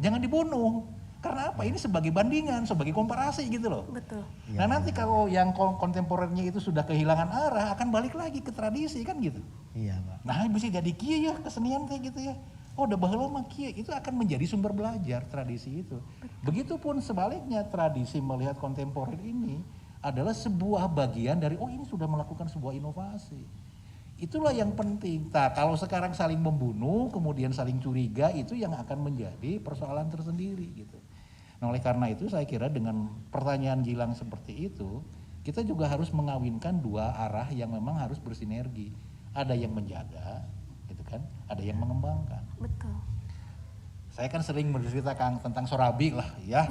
Jangan dibunuh. Karena apa? Ini sebagai bandingan, sebagai komparasi gitu loh. Betul. Nah nanti kalau yang kontemporernya itu sudah kehilangan arah, akan balik lagi ke tradisi kan gitu. Iya, Pak. Nah bisa jadi kieu ya kesenian kayak gitu ya. Oh udah baheula mah kieu, itu akan menjadi sumber belajar tradisi itu. Begitupun sebaliknya, tradisi melihat kontemporer ini adalah sebuah bagian dari ini sudah melakukan sebuah inovasi. Itulah yang penting. Nah, kalau sekarang saling membunuh, kemudian saling curiga, itu yang akan menjadi persoalan tersendiri gitu. Nah, oleh karena itu saya kira dengan pertanyaan Gilang seperti itu, kita juga harus mengawinkan dua arah yang memang harus bersinergi. Ada yang menjaga, gitu kan? Ada yang mengembangkan. Betul. Saya kan sering bercerita Kang tentang sorabi lah ya.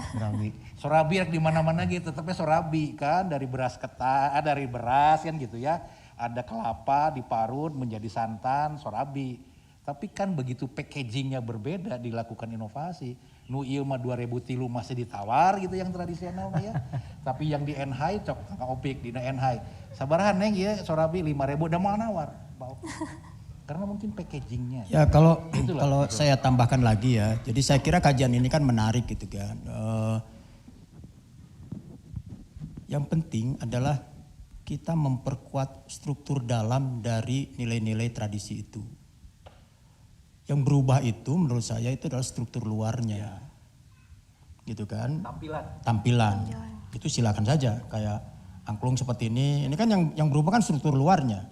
Sorabi di mana-mana gitu, tapi sorabi kan dari beras ketan, dari beras kan gitu ya. Ada kelapa diparut menjadi santan, sorabi. Tapi kan begitu packagingnya berbeda dilakukan inovasi. Nu ieu mah 2003 masih ditawar gitu yang tradisional mah ya. Tapi yang di Enhai cok Kang Opik dina Enhai. Sabarahan neng ya sorabi 5.000 udah mau nawar. Karena mungkin packagingnya. Ya kalau saya tambahkan lagi ya. Jadi saya kira kajian ini kan menarik gitu kan. Yang penting adalah kita memperkuat struktur dalam dari nilai-nilai tradisi itu. Yang berubah itu menurut saya itu adalah struktur luarnya. Gitu kan? Tampilan. Itu silakan saja kayak angklung seperti ini kan yang berubah kan struktur luarnya.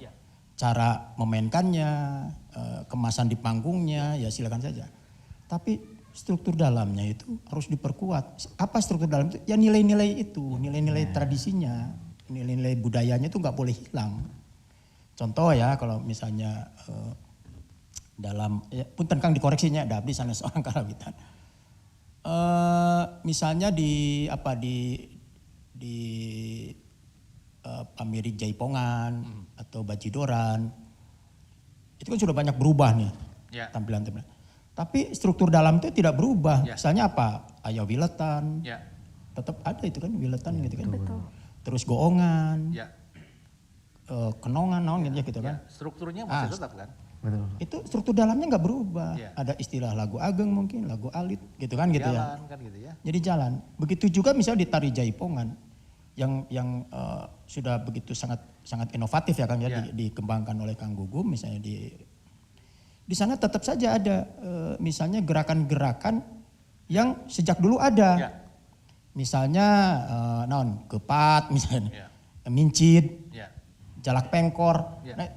Cara memainkannya, kemasan di panggungnya ya silakan saja. Tapi struktur dalamnya itu harus diperkuat. Apa struktur dalam itu? Ya nilai-nilai itu, nilai-nilai tradisinya. Nilai-nilai budayanya itu nggak boleh hilang. Contoh ya kalau misalnya dalam punten Kang dikoreksinya ada abdi sana seorang karawitan. Misalnya di Pamirik Jaipongan atau Bajidoran itu kan sudah banyak berubah nih tampilan-tampilan. Tapi struktur dalam itu tidak berubah. Misalnya apa? Aya wiletan. Tetap ada itu kan wiletan gitu kan. Betul. Terus goongan, kenongan, gitu kan. Strukturnya masih tetap kan? Betul. Itu struktur dalamnya nggak berubah. Ada istilah lagu ageng mungkin, lagu alit, gitu kan gitu ya. Jalan kan gitu ya. Jadi jalan. Begitu juga misalnya di tari Jaipongan, yang sudah begitu sangat inovatif ya kan ya, dikembangkan oleh Kang Gugum misalnya di di sana tetap saja ada misalnya gerakan-gerakan yang sejak dulu ada. Ya. Misalnya kepat misalnya, mincit, Ya. jalak pengkor. Ya. Nah,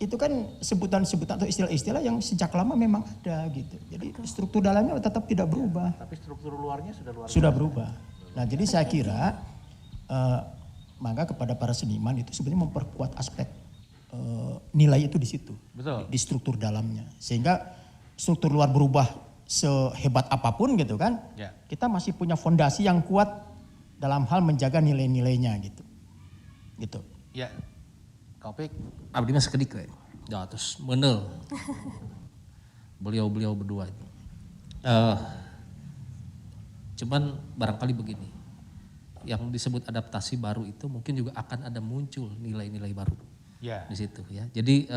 itu kan sebutan-sebutan atau istilah-istilah yang sejak lama memang ada gitu. Jadi struktur dalamnya tetap tidak berubah. Tapi struktur luarnya sudah luar Sudah berubah. Nah, jadi saya kira maka kepada para seniman itu sebenarnya memperkuat aspek nilai itu di situ. Betul. Di struktur dalamnya. Sehingga struktur luar berubah sehebat apapun gitu kan. Ya. Kita masih punya fondasi yang kuat dalam hal menjaga nilai-nilainya gitu. Gitu. Ya. Kopik. Abdi mah sekedik we. Ya terus menel. Beliau-beliau berdua itu. Cuman barangkali begini. Yang disebut adaptasi baru itu mungkin juga akan ada muncul nilai-nilai baru Ya. di situ ya. Jadi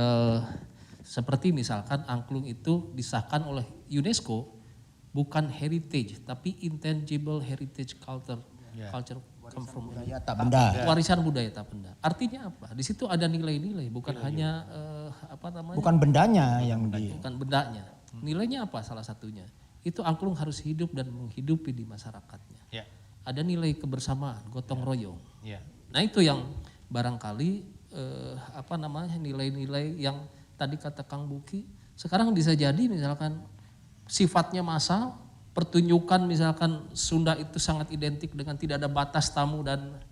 seperti misalkan angklung itu disahkan oleh UNESCO bukan heritage tapi intangible heritage culture. Culture come from Budaya tak benda. warisan budaya tak benda. Artinya apa? Di situ ada nilai-nilai, bukan hanya Bukan bendanya yang bukan bendanya. Nilainya apa salah satunya? Itu angklung harus hidup dan menghidupi di masyarakatnya. Ya. Ada nilai kebersamaan, gotong royong. Ya. Nah itu yang barangkali nilai-nilai yang tadi kata Kang Buki sekarang bisa jadi misalkan sifatnya massal, pertunjukan misalkan Sunda itu sangat identik dengan tidak ada batas tamu dan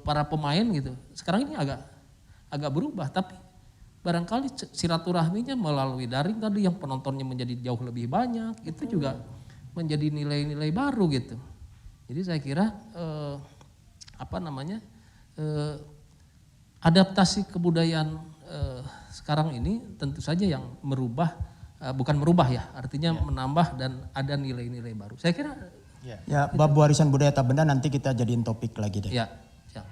para pemain gitu. Sekarang ini agak berubah, tapi barangkali silaturahminya melalui daring tadi yang penontonnya menjadi jauh lebih banyak, itu juga menjadi nilai-nilai baru gitu. Jadi saya kira adaptasi kebudayaan sekarang ini tentu saja yang merubah, bukan merubah ya, artinya menambah dan ada nilai-nilai baru. Saya kira Ya, bab warisan budaya tak benda nanti kita jadiin topik lagi deh. ya.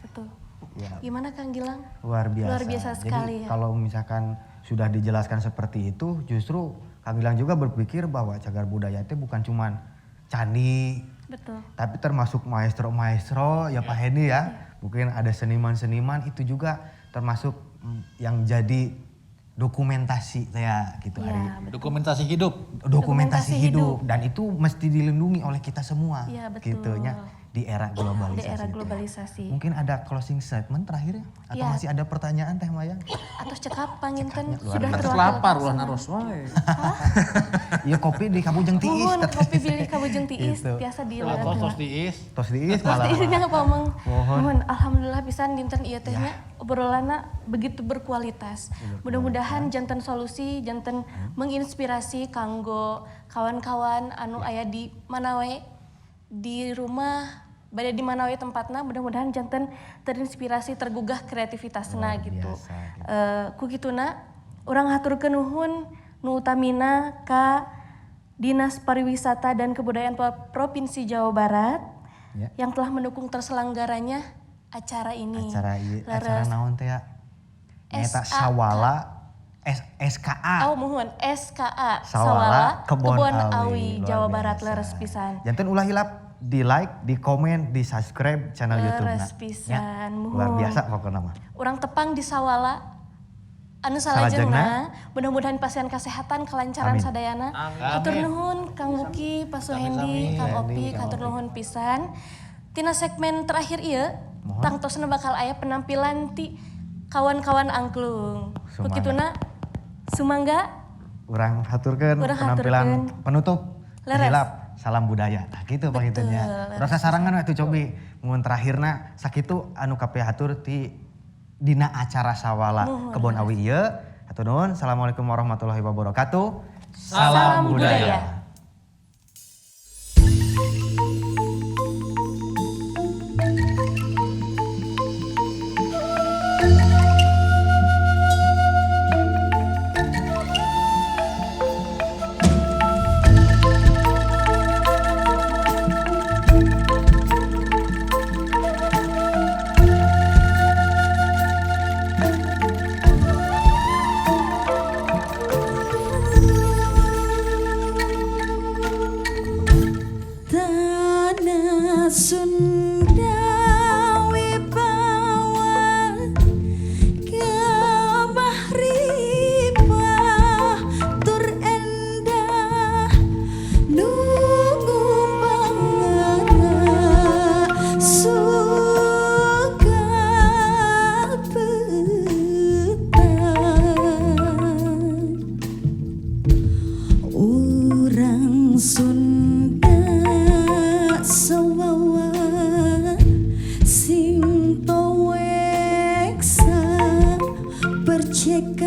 Betul. Ya. Gimana Kang Gilang? Luar biasa. Luar biasa sekali Jadi ya. kalau misalkan sudah dijelaskan seperti itu, justru Kang Gilang juga berpikir bahwa cagar budaya itu bukan cuman candi, Betul. tapi termasuk maestro-maestro ya Pak Heni ya. Mungkin ada seniman-seniman itu juga termasuk yang jadi dokumentasi ya gitu Iya, Ari. Dokumentasi hidup. Dokumentasi hidup dan itu mesti dilindungi oleh kita semua. Iya, betul. Gitu ya di era globalisasi. Di era itu ya. globalisasi. Mungkin ada closing statement terakhir ya? Atau Iya. masih ada pertanyaan Teh Maya? Atau cekap panginten Cekapnya luar sudah biasa. Terus terwakilkan lapar ulah semua. naros wae. Iya kopi di Kabujeng Tiis. Mohon kopi pilih kabujeng tiis Gitu. biasa di Atau tos diis. Tos Tiis Terus malah. diisnya ngomong. Mohon. Mohon alhamdulillah pisan dinten ieu teh nya obrolanna begitu berkualitas. Mudah-mudahan janten solusi, janten menginspirasi kanggo kawan-kawan anu aya di mana wae di rumah bade di mana wae tempatna, mudah-mudahan janten terinspirasi tergugah kreativitasna gitu. Ku kituna urang haturkeun nuhun nu utamina ka Dinas Pariwisata dan Kebudayaan Provinsi Jawa Barat Ya. yang telah mendukung terselenggaranya acara ini. Acara Leres. naon teh ya? Eta SAK. Sawala SKA. Oh mohon SKA Sawala Kebon Kebon Awi. Awi Luar Jawa Barat biasa. leres pisan. Janten ulah hilap di like, di komen, di subscribe channel YouTube Leres pisan, Luar mohon. biasa pokoknya mah. Urang tepang di Sawala anu salajengna mudah-mudahan pasien kesehatan kelancaran Amin. sadayana. Amin. Hatur nuhun Kang Buki, Pak Suhendi, Kang Opi, hatur nuhun pisan. Tina segmen terakhir ieu tangtosna bakal aya penampilan ti kawan-kawan angklung. Sumangga. Bekituna sumangga Urang haturkeun Urang penampilan haturkeun. penutup. Leres. Hilap salam budaya. Nah gitu Pak Betul, Hitunya. leres. Rasa sarangan atuh cobi mun terakhirna sakitu anu kapea hatur ti dina acara Sawala Kebon Awi ieu. Hatur nuhun. Assalamualaikum warahmatullahi wabarakatuh. Salam budaya. Jika